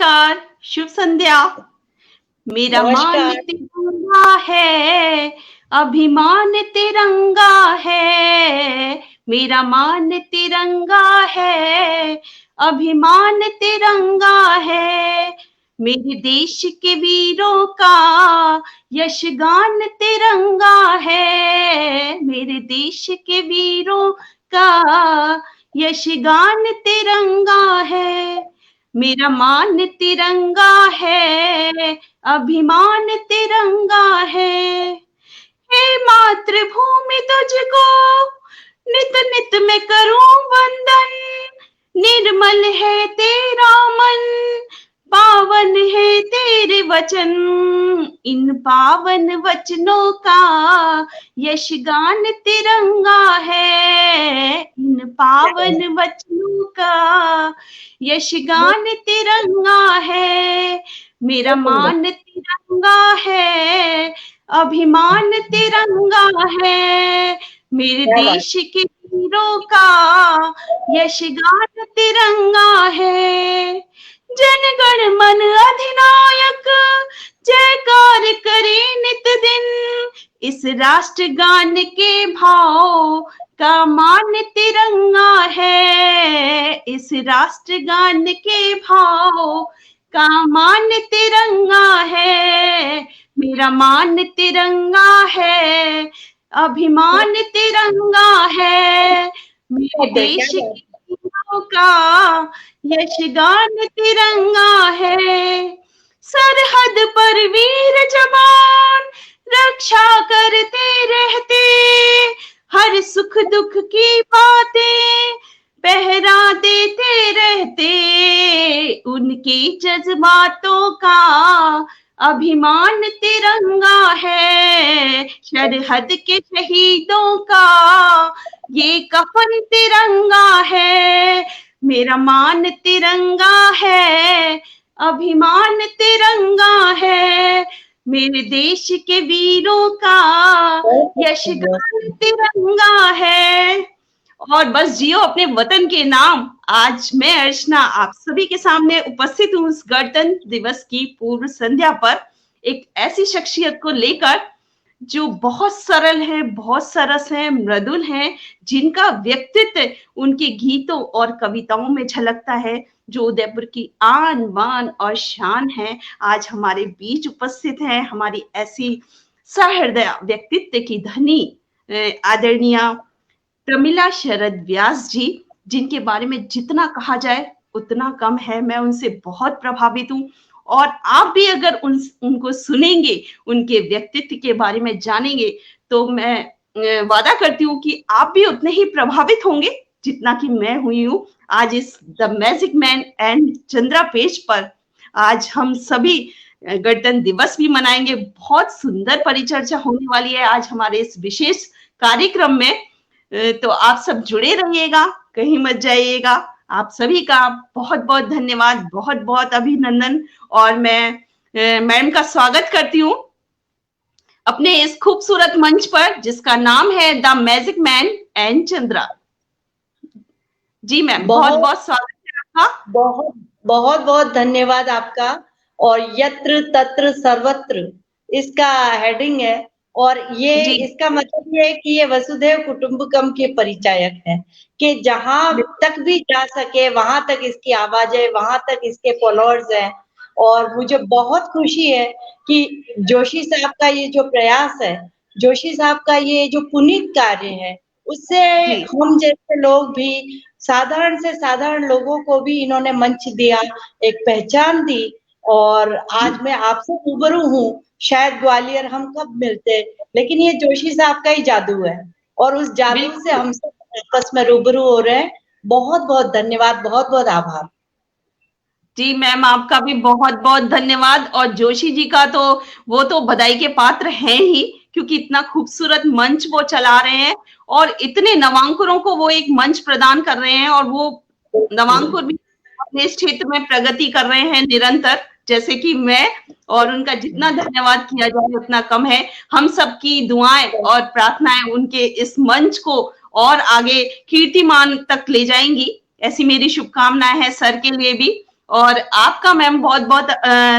नमस्कार, शुभ संध्या। मेरा मान नमस्कार। तिरंगा है, अभिमान तिरंगा है। मेरा मान तिरंगा है, अभिमान तिरंगा है। मेरे देश के वीरों का यशगान तिरंगा है। मेरे देश के वीरों का यशगान तिरंगा है। मेरा मान तिरंगा है, अभिमान तिरंगा है। हे मातृभूमि तुझको नित नित मैं करूं वंदन। निर्मल है तेरा मन, पावन है तेरे वचन। इन पावन वचनों का यशगान तिरंगा है। इन पावन वचनों का यशगान तिरंगा है। मेरा मान तिरंगा है, अभिमान तिरंगा है। मेरे देश के वीरों का यशगान तिरंगा है। जन गण मन अधिनायक जयकार करे नित दिन। इस राष्ट्रगान के भाव का मान तिरंगा है। इस राष्ट्रगान के भाव का मान तिरंगा है। मेरा मान तिरंगा है, अभिमान तिरंगा है। मेरे देश के वीरों का यशगान तिरंगा है। सरहद पर वीर जवान रक्षा करते रहते, हर सुख दुख की बातें पहरा देते रहते। उनके जज्बातों का अभिमान तिरंगा है। सरहद के शहीदों का ये कफन तिरंगा है। मेरा मान तिरंगा है, अभिमान तिरंगा है। मेरे देश के वीरों का यशगान तिरंगा है। और बस जियो अपने वतन के नाम। आज मैं अर्चना आप सभी के सामने उपस्थित हूँ इस गणतंत्र दिवस की पूर्व संध्या पर, एक ऐसी शख्सियत को लेकर जो बहुत सरल है, बहुत सरस है, मृदुल है, जिनका व्यक्तित्व उनके गीतों और कविताओं में झलकता है, जो उदयपुर की आन बान और शान है। आज हमारे बीच उपस्थित है हमारी ऐसी सहृदय व्यक्तित्व की धनी आदरणीय प्रमिला शरद व्यास जी, जिनके बारे में जितना कहा जाए उतना कम है। मैं उनसे बहुत प्रभावित हूँ और आप भी अगर उनको सुनेंगे, उनके व्यक्तित्व के बारे में जानेंगे, तो मैं वादा करती हूँ कि आप भी उतने ही प्रभावित होंगे जितना कि मैं हुई हूँ। आज इस the magic man and Chandra page पर आज हम सभी गणतंत्र दिवस भी मनाएंगे। बहुत सुंदर परिचर्चा होने वाली है आज हमारे इस विशेष कार्यक्रम में, तो आप सब जुड़े रहिएगा, कहीं मत जाइएगा। आप सभी का बहुत बहुत धन्यवाद, बहुत बहुत अभिनंदन। और मैं मैडम का स्वागत करती हूँ अपने इस खूबसूरत मंच पर, जिसका नाम है the magic man and Chandra. जी मैम, बहुत बहुत स्वागत है आपका। बहुत बहुत बहुत धन्यवाद आपका। और यत्र तत्र सर्वत्र इसका हेडिंग है, और ये इसका मतलब ये है कि ये वसुधैव कुटुंबकम के परिचायक है, कि जहां तक भी जा सके वहां तक इसकी आवाज है, वहां तक इसके फॉलोअर्स हैं। और मुझे बहुत खुशी है कि जोशी साहब का ये जो प्रयास है, जोशी साहब का ये जो पुनीत कार्य है, उससे हम जैसे लोग भी, साधारण से साधारण लोगों को भी इन्होंने मंच दिया, एक पहचान दी। और आज मैं आपसे रूबरू हूँ। शायद ग्वालियर हम कब मिलते, लेकिन ये जोशी साहब का ही जादू है, और उस जादू से हम सब आपस में रूबरू हो रहे हैं। बहुत बहुत धन्यवाद, बहुत बहुत आभार। जी मैम, आपका भी बहुत बहुत धन्यवाद। और जोशी जी का तो वो तो बधाई के पात्र हैं ही, क्योंकि इतना खूबसूरत मंच वो चला रहे हैं और इतने नवांकुरों को वो एक मंच प्रदान कर रहे हैं, और वो नवांकुर भी अपने क्षेत्र में प्रगति कर रहे हैं निरंतर, जैसे कि मैं। और उनका जितना धन्यवाद किया जाए उतना कम है। हम सबकी दुआएं और प्रार्थनाएं उनके इस मंच को और आगे कीर्तिमान तक ले जाएंगी, ऐसी मेरी शुभकामनाएं है सर के लिए भी। और आपका मैम बहुत बहुत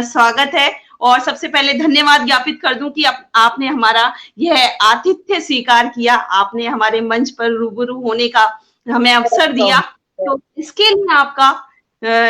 स्वागत है। और सबसे पहले धन्यवाद ज्ञापित कर दूं कि आपने हमारा यह आतिथ्य स्वीकार किया, आपने हमारे मंच पर रूबरू होने का हमें अवसर दिया, तो इसके लिए आपका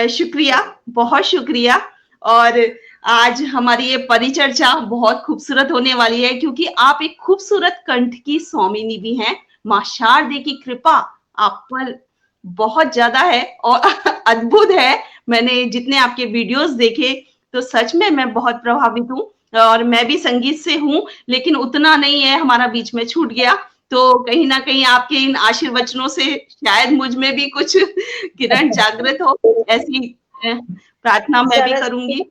शुक्रिया, बहुत शुक्रिया। और आज हमारी ये परिचर्चा बहुत खूबसूरत होने वाली है, क्योंकि आप एक खूबसूरत कंठ की स्वामिनी भी हैं। मां शारदे की कृपा आप पर बहुत ज्यादा है और अद्भुत है। मैंने जितने आपके वीडियोस देखे तो सच में मैं बहुत प्रभावित हूँ। और मैं भी संगीत से हूँ, लेकिन उतना नहीं है, हमारा बीच में छूट गया। तो कहीं ना कहीं आपके इन आशीर्वचनों से शायद मुझ में भी कुछ किरण जागृत हो, ऐसी प्रार्थना मैं भी करूंगी।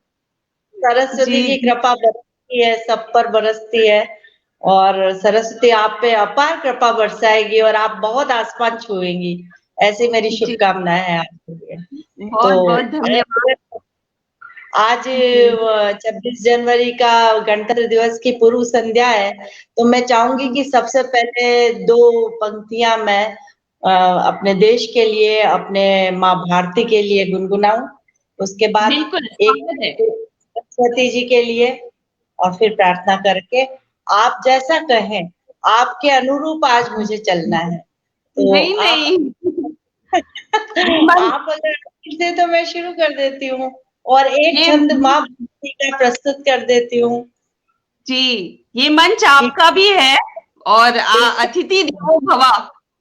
सरस्वती की कृपा बरसती है, सब पर बरसती है, और सरस्वती आप पे अपार कृपा बरसाएगी और आप बहुत आसमान छुएंगी, ऐसी मेरी शुभकामनाएं हैं आपके लिए। बहुत बहुत धन्यवाद। आज 26 जनवरी का गणतंत्र दिवस की पूर्व संध्या है, तो मैं चाहूंगी कि सबसे पहले 2 पंक्तियां मैं अपने देश के लिए, अपने माँ भारती के लिए गुनगुनाऊं, उसके बाद एक सरस्वती जी के लिए, और फिर प्रार्थना करके आप जैसा कहें, आपके अनुरूप आज मुझे चलना है। तो नहीं। आप अगर से तो मैं शुरू कर देती हूँ और एक छंद माँ भारती का प्रस्तुत कर देती हूँ। जी, ये मंच आपका भी है, और अतिथि देवो भव,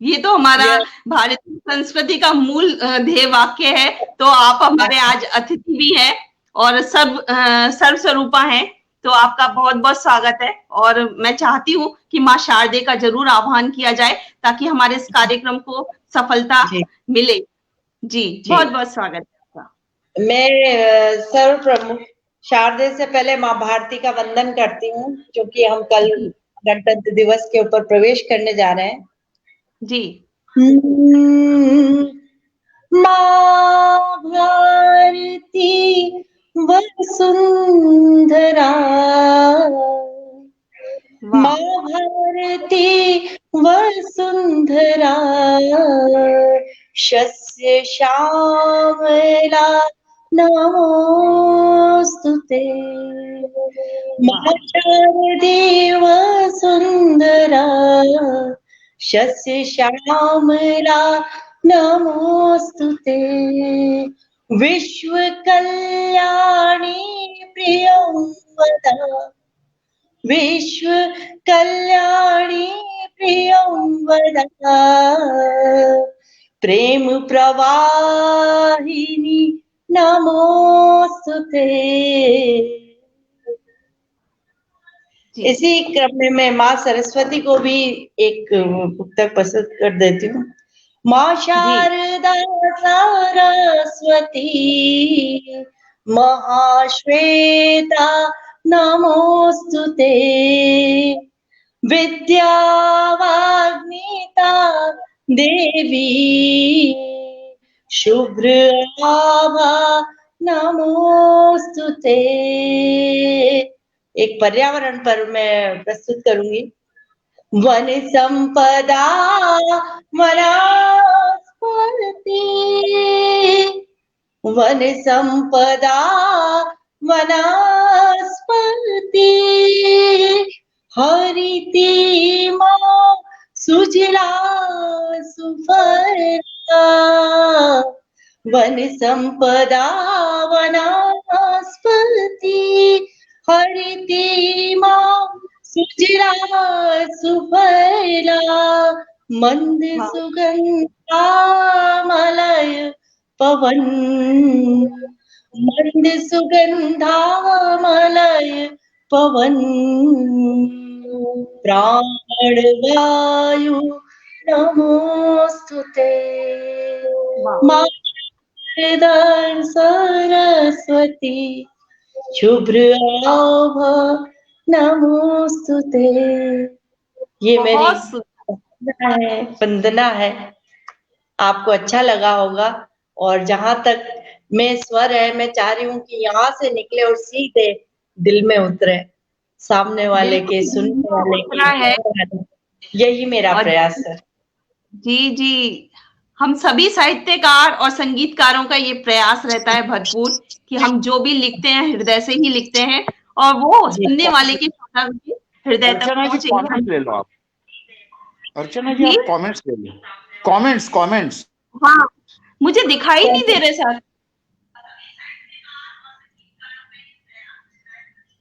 ये तो हमारा भारतीय संस्कृति का मूल ध्येय वाक्य है। तो आप हमारे आज अतिथि भी हैं और सर्व स्वरूपा हैं, तो आपका बहुत बहुत स्वागत है। और मैं चाहती हूँ कि माँ शारदे का जरूर आह्वान किया जाए, ताकि हमारे इस कार्यक्रम को सफलता मिले। जी, बहुत बहुत स्वागत है आपका। मैं सर्व प्रमुख शारदे से पहले माँ भारती का वंदन करती हूँ, क्योंकि हम कल गणतंत्र दिवस के ऊपर प्रवेश करने जा रहे हैं। जी। माँ भारती वसुंधरा, माँ भारती वसुंधरा, शस्य श्यामला नमोस्तुते। माँ शारदे वसुंधरा, शस्य श्यामला नमोस्तुते। विश्व कल्याणी प्रियंवदा, विश्व कल्याणी प्रियंवदा, प्रेम प्रवाहिनी नमोस्तुते। इसी क्रम में मैं माँ सरस्वती को भी एक पुस्तक प्रस्तुत कर देती हूँ। माँ शारदा सरस्वती महाश्वेता नमोस्तुते। विद्यावाग्निता देवी शुभ्र आभा नमोस्तुते। एक पर्यावरण पर मैं प्रस्तुत करूंगी। वन संपदा वनस्पति, वन संपदा वनस्पति, हरिति मां सुजला सुफला। वन संपदा वनस्पति, हरिति मां सुजला सुफला, मंद सुगंधामलय पवन, मंद सुगंधामलय पवन, प्राण वायु नमोस्तुते। माँ सरस्वती शुभ्र आभा नमोस्तुते। ये मेरी वंदना है, आपको अच्छा लगा होगा। और जहां तक में स्वर है, मैं चाह रही हूँ कि यहाँ से निकले और सीधे दिल में उतरे, सामने वाले के, सुनने वाले के। यही मेरा प्रयास है। जी जी, हम सभी साहित्यकार और संगीतकारों का ये प्रयास रहता है भरपूर कि हम जो भी लिखते हैं हृदय से ही लिखते हैं और वो जी सुनने वाले के श्रोता के हृदय तक अर्चना जी पहुंचे। ये कमेंट्स ले लो आप। अर्चना जी जी आप कमेंट्स ले लो, कमेंट्स। हाँ, मुझे दिखाई नहीं दे रहे सर।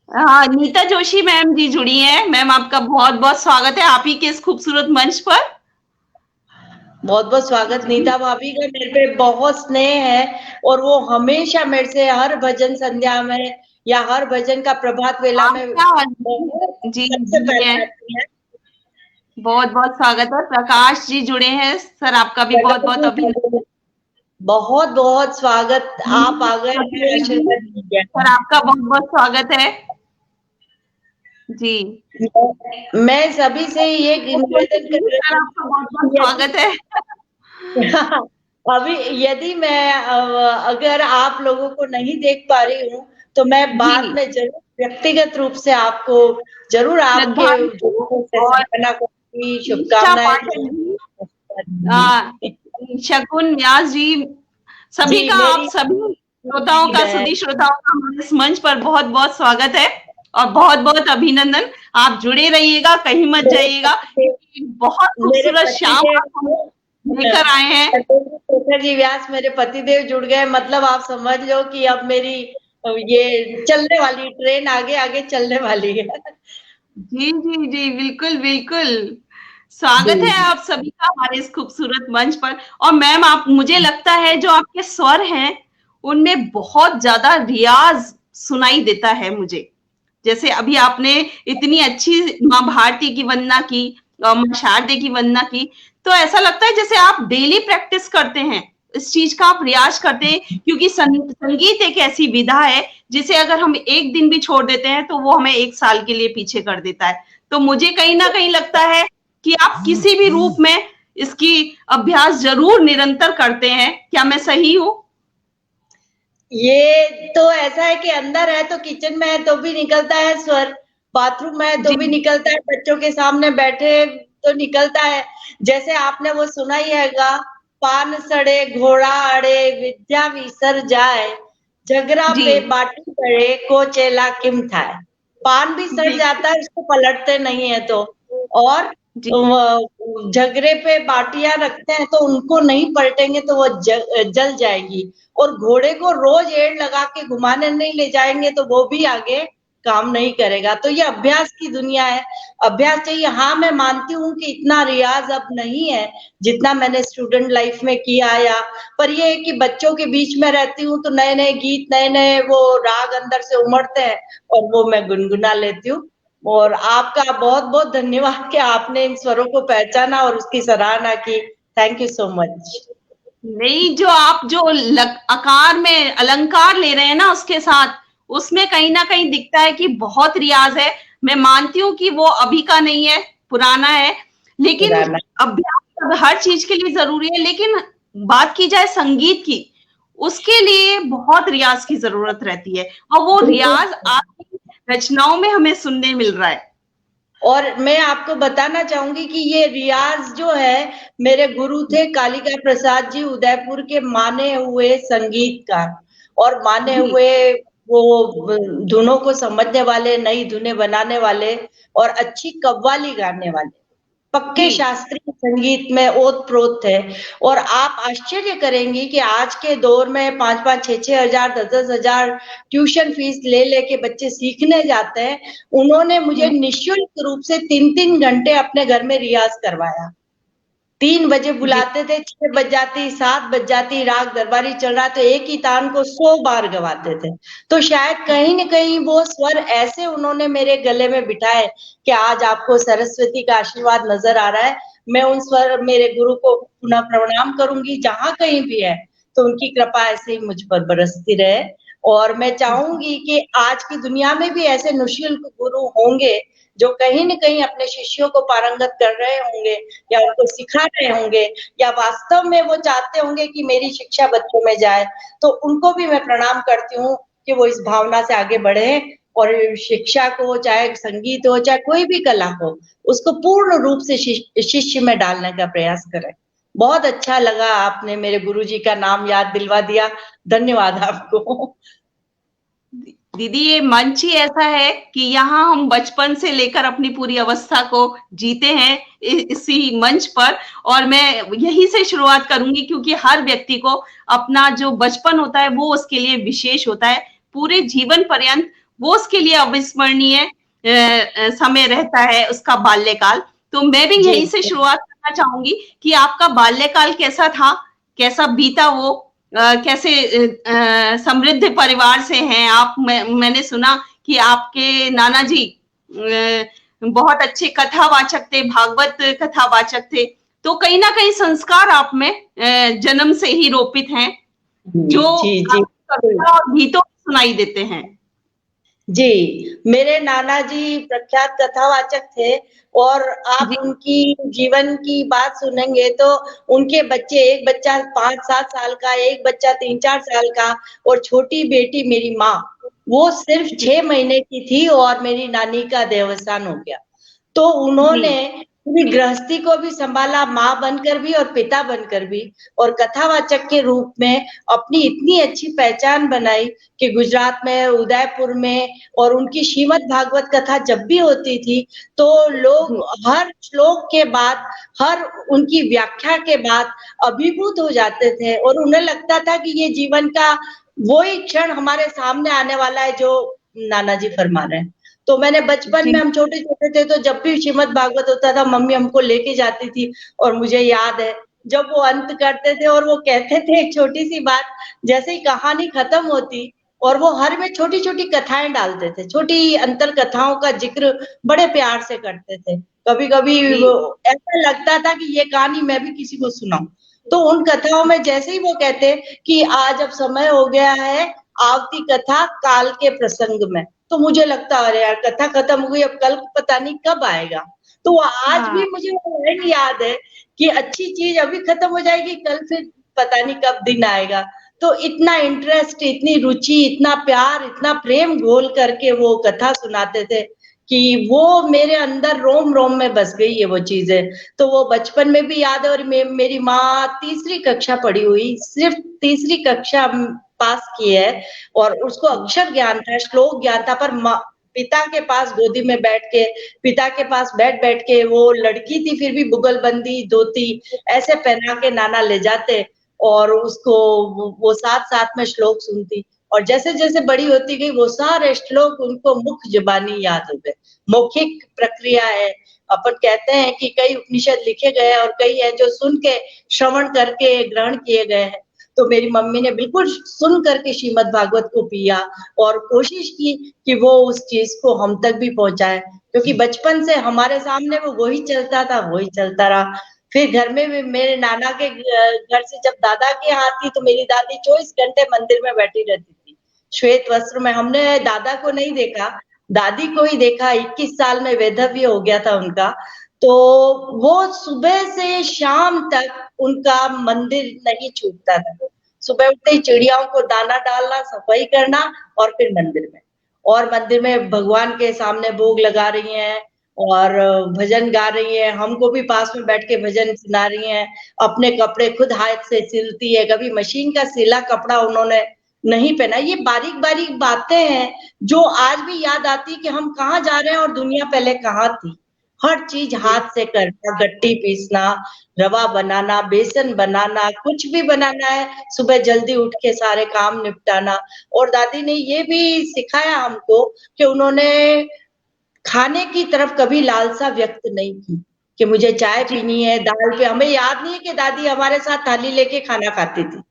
हाँ, नीता जोशी मैम जी जुड़ी हैं। मैम आपका बहुत बहुत स्वागत है आप ही के इस खूबसूरत मंच पर। बहुत बहुत स्वागत। नीता भाभी का मेरे पे बहुत स्नेह है और वो हमेशा मेरे से हर भजन संध्या में या हर भजन का प्रभात वेला में आपका जी सबसे जुड़े पहले हैं, आती है। बहुत बहुत स्वागत है। प्रकाश जी जुड़े हैं सर, आपका भी बहुत बहुत अभिनंदन। बहुत बहुत स्वागत। आप आ गए हैं, आशीर्वाद दीजिए। सर आपका बहुत बहुत स्वागत है जी। मैं सभी से ये निवेदन कर सर रही आपका बहुत बहुत हूँ स्वागत है। अभी यदि मैं अगर आप लोगों को नहीं देख पा रही हूँ तो मैं बाद जी में जरूर व्यक्तिगत रूप से आपको जरूर आपके श्रद्धांजलि और सपना को ईशा शुभकामनाएं पाठक जी, दूंगी। शकुन व्यास जी, सभी जी का आप मेरी सभी श्रोताओं का बहन। सुधी श्रोताओं का हमारे इस मंच पर बहुत बहुत स्वागत है और बहुत बहुत अभिनंदन। आप जुड़े रहिएगा, कहीं मत जाइएगा। बहुत मेरे खूबसूरत शाम पतिदेव आप हम लेकर आए हैं। शेखर जी व्यास मेरे पतिदेव जुड़ गए, मतलब आप समझ लो कि अब मेरी ये चलने वाली ट्रेन आगे आगे चलने वाली है। जी जी जी, बिल्कुल बिल्कुल। स्वागत है जी आप सभी का हमारे इस खूबसूरत मंच पर। और मैम आप, मुझे लगता है जो आपके स्वर हैं उनमें बहुत ज्यादा रियाज सुनाई देता है मुझे। जैसे अभी आपने इतनी अच्छी माँ भारती की वंदना की, माँ शारदे की वंदना की, तो ऐसा लगता है जैसे आप डेली प्रैक्टिस करते हैं, इस चीज का आप रियाज करते हैं। क्योंकि संगीत एक ऐसी विधा है जिसे अगर हम एक दिन भी छोड़ देते हैं तो वो हमें एक साल के लिए पीछे कर देता है। तो मुझे कहीं ना कहीं लगता है कि आप किसी भी रूप में इसकी अभ्यास जरूर निरंतर करते हैं। क्या मैं सही हूँ? ये तो ऐसा है कि अंदर है तो किचन में है तो भी निकलता है स्वर, बाथरूम में है तो जी भी निकलता है, बच्चों के सामने बैठे तो निकलता है। जैसे आपने वो सुना ही हैगा, पान सड़े घोड़ा अड़े विद्या विसर जाए, झगड़ा जी पे बाटी पड़े को चेला किम थाए। पान भी सड़ जी जाता है, उसको पलटते नहीं है तो। और जी झगड़े पे बाटियां रखते हैं तो उनको नहीं पलटेंगे तो वो जल जाएगी। और घोड़े को रोज एड़ लगा के घुमाने नहीं ले जाएंगे तो वो भी आगे काम नहीं करेगा। तो ये अभ्यास की दुनिया है, अभ्यास चाहिए। हाँ मैं मानती हूँ कि इतना रियाज अब नहीं है जितना मैंने स्टूडेंट लाइफ में किया, या पर ये है कि बच्चों के बीच में रहती हूँ तो नए नए गीत, नए नए वो राग अंदर से उमड़ते हैं और वो मैं गुनगुना लेती हूँ। और आपका बहुत बहुत धन्यवाद कि आपने इन स्वरों को पहचाना और उसकी सराहना की। Thank you so much. नहीं, जो आप जो आकार में अलंकार ले रहे हैं ना उसके साथ, उसमें कहीं ना कहीं दिखता है कि बहुत रियाज है। मैं मानती हूँ कि वो अभी का नहीं है, पुराना है, लेकिन अभ्यास हर चीज के लिए जरूरी है। लेकिन बात की जाए संगीत की, उसके लिए बहुत रियाज की जरूरत रहती है और वो रियाज आपकी रचनाओं में हमें सुनने मिल रहा है। और मैं आपको बताना चाहूंगी कि ये रियाज जो है, मेरे गुरु थे कालिका प्रसाद जी, उदयपुर के माने हुए संगीतकार और माने जी हुए वो धुनों को समझने वाले, नई धुनें बनाने वाले और अच्छी कव्वाली गाने वाले, पक्के जी शास्त्रीय संगीत में ओत प्रोत थे। और आप आश्चर्य करेंगी कि आज के दौर में 5-5, 6-6 हजार, 10-10 हजार ट्यूशन फीस ले लेके बच्चे सीखने जाते हैं। उन्होंने मुझे निःशुल्क रूप से 3-3 घंटे अपने घर में रियाज करवाया। 3 बजे जी बुलाते थे, 6 बज जाती, 7 बज जाती, राग दरबारी चल रहा तो एक ही तान को 100 बार गवाते थे। तो शायद कहीं न कहीं वो स्वर ऐसे उन्होंने मेरे गले में बिठाए कि आज आपको सरस्वती का आशीर्वाद नज़र आ रहा है। मैं उन स्वर मेरे गुरु को पुनः प्रणाम करूँगी जहाँ कहीं भी है, तो उनकी कृपा ऐसे ही मुझ पर बरसती रहे। और मैं चाहूँगी कि आज की दुनिया में भी ऐसे निःशुल्क गुरु होंगे जो कहीं न कहीं अपने शिष्यों को पारंगत कर रहे होंगे या उनको सिखा रहे होंगे या वास्तव में वो चाहते होंगे कि मेरी शिक्षा बच्चों में जाए। तो उनको भी मैं प्रणाम करती हूँ कि वो इस भावना से आगे बढ़े और शिक्षा को, चाहे संगीत हो, चाहे कोई भी कला हो, उसको पूर्ण रूप से शिष्य में डालने का प्रयास करें। बहुत अच्छा लगा, आपने मेरे गुरुजी का नाम याद दिलवा दिया, धन्यवाद आपको। दीदी ये मंच ही ऐसा है कि यहाँ हम बचपन से लेकर अपनी पूरी अवस्था को जीते हैं इसी मंच पर। और मैं यही से शुरुआत करूंगी क्योंकि हर व्यक्ति को अपना जो बचपन होता है वो उसके लिए विशेष होता है, पूरे जीवन पर्यंत वो उसके लिए अविस्मरणीय समय रहता है उसका बाल्यकाल। तो मैं भी यहीं से शुरुआत करना चाहूंगी कि आपका बाल्यकाल कैसा था, कैसा बीता वो, कैसे समृद्ध परिवार से हैं आप। मैंने सुना कि आपके नाना जी बहुत अच्छे कथावाचक थे, भागवत कथावाचक थे। तो कहीं ना कहीं संस्कार आप में जन्म से ही रोपित हैं, जो कविता और गीतों में सुनाई देते हैं। जी, मेरे नाना जी प्रख्यात कथावाचक थे और आप उनकी जीवन की बात सुनेंगे तो उनके बच्चे, एक बच्चा 5-7 साल का, एक बच्चा 3-4 साल का और छोटी बेटी मेरी माँ, वो सिर्फ 6 महीने की थी और मेरी नानी का देहावसान हो गया। तो उन्होंने पूरी गृहस्थी को भी संभाला, माँ बनकर भी और पिता बनकर भी, और कथावाचक के रूप में अपनी इतनी अच्छी पहचान बनाई कि गुजरात में, उदयपुर में, और उनकी श्रीमद् भागवत कथा जब भी होती थी तो लोग हर श्लोक के बाद, हर उनकी व्याख्या के बाद अभिभूत हो जाते थे और उन्हें लगता था कि ये जीवन का वही क्षण हमारे सामने आने वाला है जो नाना जी फरमा रहे हैं। तो मैंने बचपन में, हम छोटे-छोटे थे तो जब भी श्रीमद् भागवत होता था मम्मी हमको लेके जाती थी और मुझे याद है जब वो अंत करते थे और वो कहते थे एक छोटी-सी बात, जैसे ही कहानी खत्म होती और वो हर में छोटी-छोटी कथाएँ डालते थे, छोटी अंतर कथाओं का जिक्र बड़े प्यार से करते थे। कभी-कभी वो ऐसा लगता था कि ये कहानी मैं भी किसी को सुनाऊँ। तो उन कथाओं में जैसे ही वो कहते कि आज अब समय हो गया है आवती कथा काल के प्रसंग में, तो मुझे लगता अरे यार कथा खत्म हो गई, अब कल पता नहीं कब आएगा। तो आज भी मुझे वो लाइन याद है कि अच्छी चीज अभी खत्म हो जाएगी, कल फिर पता नहीं कब दिन आएगा। तो इतना इंटरेस्ट, इतनी रुचि, इतना प्यार, इतना प्रेम घोल करके वो कथा सुनाते थे कि वो मेरे अंदर रोम-रोम में बस गई है वो चीज़ें। तो वो बचपन में भी याद है और मेरी माँ तीसरी कक्षा पढ़ी हुई, सिर्फ तीसरी कक्षा पास की है और उसको अक्षर ज्ञान था, श्लोक ज्ञान था, पर पिता के पास गोदी में बैठ के, पिता के पास बैठ-बैठ के, वो लड़की थी फिर भी बुगलबंदी, धोती ऐसे पहना के नाना ले जाते और उसको वो साथ-साथ में श्लोक सुनती और जैसे-जैसे बड़ी होती गई वो सारे श्लोक उनको मुख ज़ुबानी याद हो गए। मौखिक प्रक्रिया है, अपन कहते हैं कि कई उपनिषद लिखे गए हैं और कई हैं जो सुन के, श्रवण करके ग्रहण किए गए हैं। तो मेरी मम्मी ने बिल्कुल सुन करके श्रीमद् भागवत को पिया और कोशिश की कि वो उस चीज़ को हम तक भी पहुँचाए, क्योंकि बचपन से हमारे सामने वो वही चलता था, वही चलता रहा। फिर घर में भी मेरे नाना के घर से जब दादा के यहाँ आती तो मेरी दादी 24 घंटे मंदिर में बैठी रहती थी, श्वेत वस्त्र में। हमने दादा को नहीं देखा, दादी को ही देखा, 21 साल में वैधव्य हो गया था उनका। तो वो सुबह से शाम तक उनका मंदिर नहीं छूटता था। सुबह उठते ही चिड़ियाओं को दाना डालना, सफाई करना और फिर मंदिर में। और मंदिर में भगवान के सामने भोग लगा रही हैं और भजन गा रही हैं, हमको भी पास में बैठ के भजन सुना रही हैं, अपने कपड़े खुद हाथ से सिलती है, कभी मशीन का सिला कपड़ा उन्होंने नहीं पहना। ये बारीक-बारीक बातें हैं जो आज भी याद आती कि हम कहाँ जा रहे हैं और दुनिया पहले कहाँ थी। हर चीज हाथ से करना, गट्टी पीसना, रवा बनाना, बेसन बनाना, कुछ भी बनाना है, सुबह जल्दी उठ के सारे काम निपटाना। और दादी ने ये भी सिखाया हमको कि उन्होंने खाने की तरफ कभी लालसा व्यक्त नहीं की कि मुझे चाय पीनी है, दाल पे। हमें याद नहीं है कि दादी हमारे साथ थाली लेके खाना खाती थी।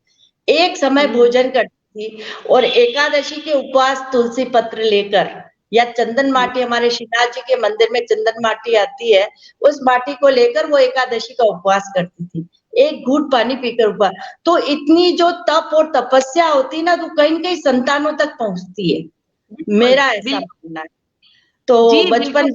एक समय भोजन करती थी और एकादशी के उपवास तुलसी पत्र लेकर या चंदन माटी, हमारे श्रीनाथ जी के मंदिर में चंदन माटी आती है, उस माटी को लेकर वो एकादशी का उपवास करती थी। एक घूंट पानी पीकर उपवास। तो इतनी जो तप और तपस्या होती है ना, तो कहीं न कहीं संतानों तक पहुँचती है। मेरा ऐसा मानना है। तो बचपन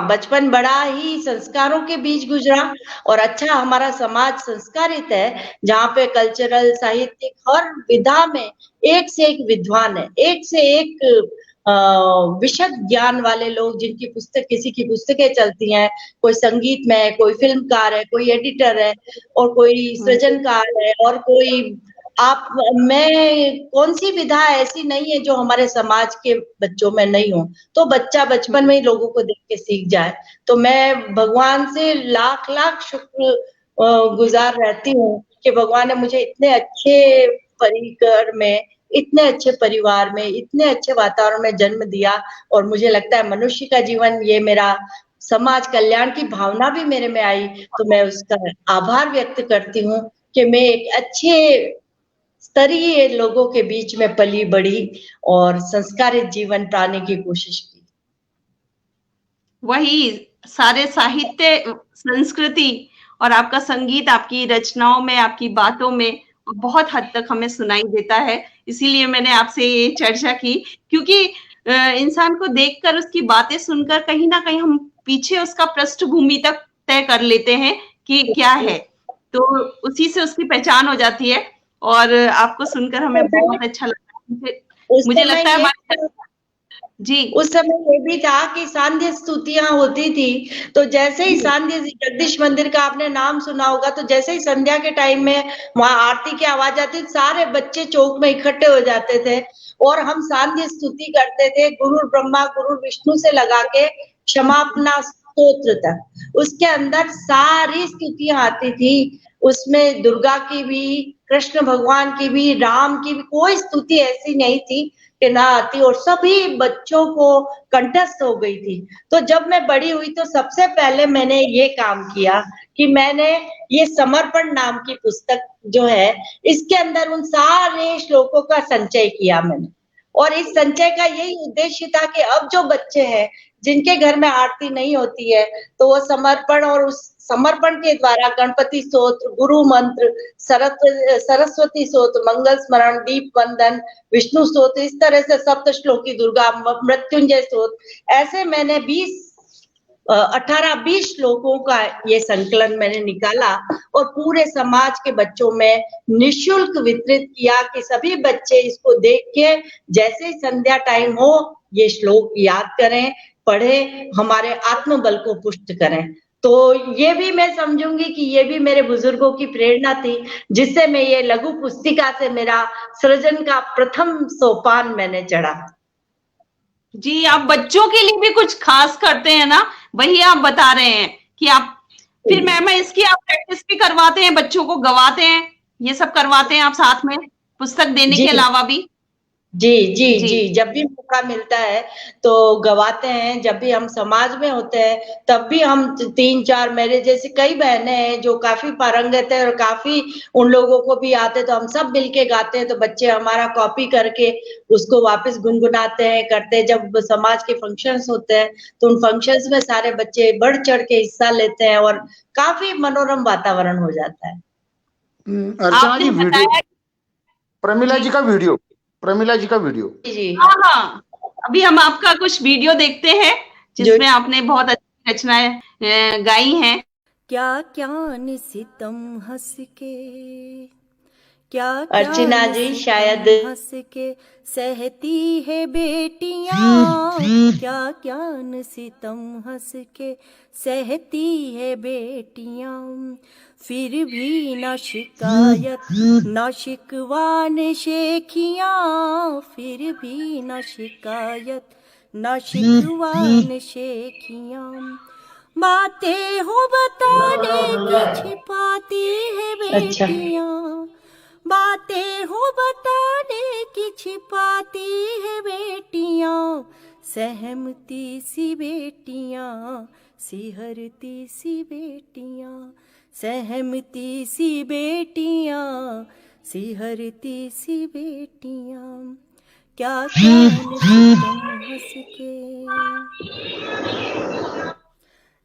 बचपन बड़ा ही संस्कारों के बीच गुजरा और अच्छा हमारा समाज संस्कारित है, जहाँ पे कल्चरल, साहित्यिक हर विधा में एक से एक विद्वान है, एक से एक विशद ज्ञान वाले लोग, जिनकी पुस्तक, किसी की पुस्तकें चलती हैं, कोई संगीत में है, कोई फिल्मकार है, कोई एडिटर है और कोई सृजनकार है और कोई आप, मैं कौन सी विधा ऐसी नहीं है जो हमारे समाज के बच्चों में नहीं हो, तो बच्चा बचपन में ही लोगों को देख के सीख जाए। तो मैं भगवान से लाख लाख शुक्र गुजार रहती हूँ कि भगवान ने मुझे इतने अच्छे परिकर में, इतने अच्छे परिवार में, इतने अच्छे वातावरण में जन्म दिया। और मुझे लगता है मनुष्य का जीवन, ये मेरा समाज कल्याण की भावना भी मेरे में आई, तो मैं उसका आभार व्यक्त करती हूँ कि मैं एक अच्छे स्तरीय लोगों के बीच में पली बढ़ी और संस्कारित जीवन पाने की कोशिश की। वही सारे साहित्य, संस्कृति और आपका संगीत आपकी रचनाओं में, आपकी बातों में बहुत हद तक हमें सुनाई देता है। इसीलिए मैंने आपसे ये चर्चा की, क्योंकि इंसान को देखकर, उसकी बातें सुनकर कहीं ना कहीं हम पीछे उसका पृष्ठभूमि तक तय कर लेते हैं कि क्या है, तो उसी से उसकी पहचान हो जाती है। और आपको सुनकर हमें बहुत अच्छा लगा। मुझे लगता है जी, उस समय ये भी था कि सांध्य स्तुतियां होती थी, तो जैसे ही सांध्य जगदीश मंदिर का आपने नाम सुना होगा, तो जैसे ही संध्या के टाइम में वहां आरती की आवाज आती, सारे बच्चे चौक में इकट्ठे हो जाते थे और हम सांध्य स्तुति करते थे, गुरु ब्रह्मा गुरु विष्णु से लगा के क्षमापना स्तोत्र तक। उसके अंदर सारी स्तुतियां आती थी, उसमें दुर्गा की भी, कृष्ण भगवान की भी, राम की भी, कोई स्तुति ऐसी नहीं थी कि ना आती, और सभी बच्चों को कंठस्थ हो गई थी। तो जब मैं बड़ी हुई तो सबसे पहले मैंने ये काम किया कि मैंने ये समर्पण नाम की पुस्तक जो है, इसके अंदर उन सारे श्लोकों का संचय किया मैंने। और इस संचय का यही उद्देश्य था कि अब जो बच्चे हैं जिनके घर में आरती नहीं होती है, तो वो समर्पण, और उस समर्पण के द्वारा गणपति स्तोत्र, गुरु मंत्र, सरस्वती स्तोत्र, मंगल स्मरण, दीप वंदन, विष्णु स्तोत्र, इस तरह से सप्त श्लोकी दुर्गा, मृत्युंजय स्तोत्र, ऐसे मैंने 18-20 श्लोकों का ये संकलन मैंने निकाला और पूरे समाज के बच्चों में निःशुल्क वितरित किया कि सभी बच्चे इसको देख के जैसे ही संध्या टाइम हो ये श्लोक याद करें, पढ़े, हमारे आत्मबल को पुष्ट करें। तो ये भी मैं समझूंगी कि ये भी मेरे बुजुर्गों की प्रेरणा थी, जिससे मैं ये लघु पुस्तिका से मेरा सृजन का प्रथम सोपान मैंने चढ़ा। जी, आप बच्चों के लिए भी कुछ खास करते हैं ना, वही आप बता रहे हैं कि आप फिर मैम इसकी आप प्रैक्टिस भी करवाते हैं, बच्चों को गवाते हैं, ये सब करवाते हैं आप साथ में पुस्तक देने के अलावा भी? जी जी जी, जब भी मौका मिलता है तो गवाते हैं। जब भी हम समाज में होते हैं तब भी हम 3-4, मेरे जैसे कई बहनें हैं जो काफी पारंगत है और काफी उन लोगों को भी आते, तो हम सब मिलके गाते हैं, तो बच्चे हमारा कॉपी करके उसको वापस गुनगुनाते हैं, करते हैं। जब समाज के फंक्शंस होते हैं तो उन फंक्शंस में सारे बच्चे बढ़ चढ़ के हिस्सा लेते हैं और काफी मनोरम वातावरण हो जाता है। अर्चना जी, वीडियो, प्रमिला जी का वीडियो, प्रमिला जी का वीडियो। जी हाँ, अभी हम आपका कुछ वीडियो देखते हैं जिसमें आपने बहुत अच्छी रचनाएं गाई हैं। क्या क्या निसितम हंस के, क्या अर्चना जी शायद हंस के सहती है बेटियां, क्या क्या निसितम हंस के सहती है बेटियां, फिर भी न शिकायत न शिकवा न शेखियां, फिर भी न शिकायत न शिकवा न शेखियां, बातें हो बताने की छिपाती है बेटियां, बातें हो बताने की छिपाती है बेटियां, सहमती सी बेटियां सिहरती सी बेटियां, सहमती सी बेटियां सिहरती सी बेटियां, क्या क्या हंस के।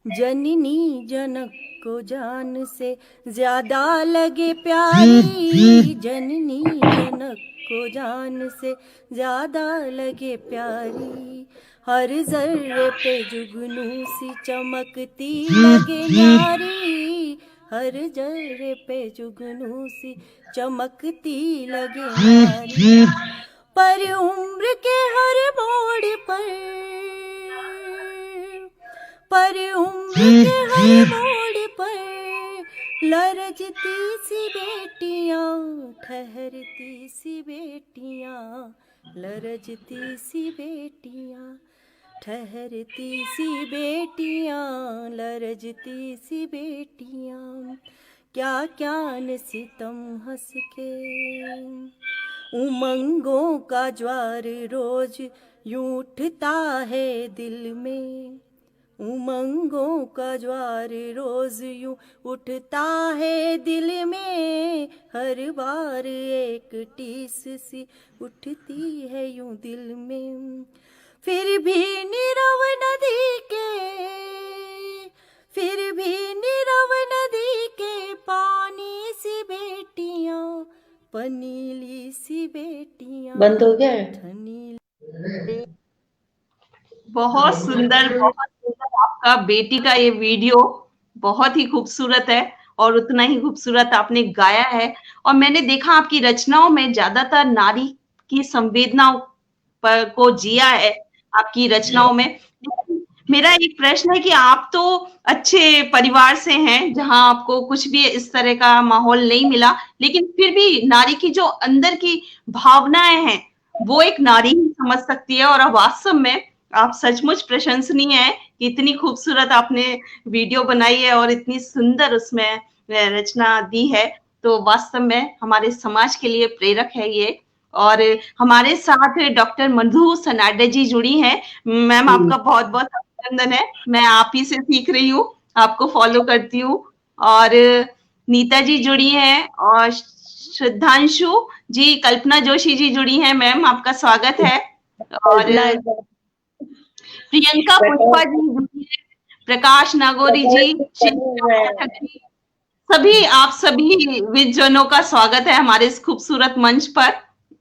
जननी जनक को जान से ज्यादा लगे प्यारी, जननी जनक को जान से ज्यादा लगे प्यारी, हर जर्रे पे जुगनू सी चमकती लगे न्यारी, हर जर्रे पे जुगनू सी चमकती लगे न्यारी, पर उम्र के हर मोड़ देखे हर मोड़ पर लरजती सी बेटियां, ठहरती सी बेटियां, लरजती सी बेटियां, ठहरती सी बेटियां, लरजती सी बेटियां, क्या क्या न सितम हंस के। उमंगों का ज्वार रोज यूं उठता है दिल में, उमंगों का ज्वार रोज यूं उठता है दिल में, हर बार एक टीस सी उठती है यूं दिल में। फिर भी नीरव नदी के, फिर भी नीरव नदी के पानी सी बेटियां, पनीली सी बेटियां, बंद हो गया है? धनी। बहुत सुंदर आपका बेटी का ये वीडियो बहुत ही खूबसूरत है और उतना ही खूबसूरत आपने गाया है। और मैंने देखा आपकी रचनाओं में ज्यादातर नारी की संवेदनाओं पर को जिया है आपकी रचनाओं में। मेरा एक प्रश्न है कि आप तो अच्छे परिवार से हैं जहां आपको कुछ भी इस तरह का माहौल नहीं मिला, लेकिन फिर भी नारी की जो अंदर की भावनाएं हैं वो एक नारी ही समझ सकती है। और वास्तव में आप सचमुच प्रशंसनीय है कि इतनी खूबसूरत आपने वीडियो बनाई है और इतनी सुंदर उसमें रचना दी है। तो वास्तव में हमारे समाज के लिए प्रेरक है ये। और हमारे साथ डॉक्टर मधु सनाडे जी जुड़ी हैं। मैम आपका बहुत बहुत अभिनंदन है, मैं आप ही से सीख रही हूँ, आपको फॉलो करती हूँ। और नीता जी जुड़ी हैं और श्रद्धांशु जी, कल्पना जोशी जी जुड़ी हैं। मैम आपका स्वागत है। और प्रियंका पुष्पा जी जुड़ी हैं, प्रकाश नागौरी जी, सभी आप सभी विद्जनों का स्वागत है हमारे इस खूबसूरत मंच पर।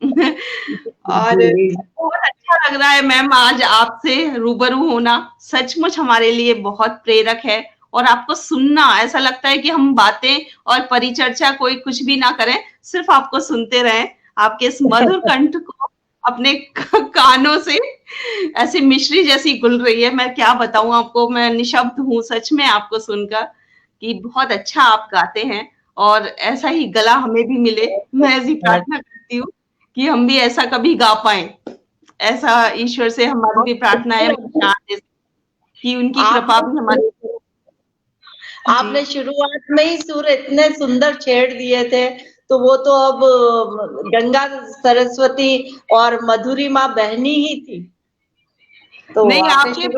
और बहुत अच्छा लग रहा है मैम आज आपसे रूबरू होना, सचमुच हमारे लिए बहुत प्रेरक है। और आपको सुनना, ऐसा लगता है कि हम बातें और परिचर्चा कोई कुछ भी ना करें, सिर्फ आपको सुनते रहें। आपके इस मधुर कंठ को अपने कानों से ऐसे मिश्री जैसी घुल रही है, मैं क्या बताऊं आपको, मैं निशब्द हूँ सच में आपको सुनकर कि बहुत अच्छा आप गाते हैं। और ऐसा ही गला हमें भी मिले, मैं ऐसी प्रार्थना करती हूँ कि हम भी ऐसा कभी गा पाए। ऐसा ईश्वर से हमारी भी प्रार्थना है कि उनकी कृपा भी हमारी। आपने शुरुआत में ही सुर इतने सुंदर छेड़ दिए थे, तो वो तो अब गंगा सरस्वती और मधुरिमा बहनी ही थी। तो नहीं, आपके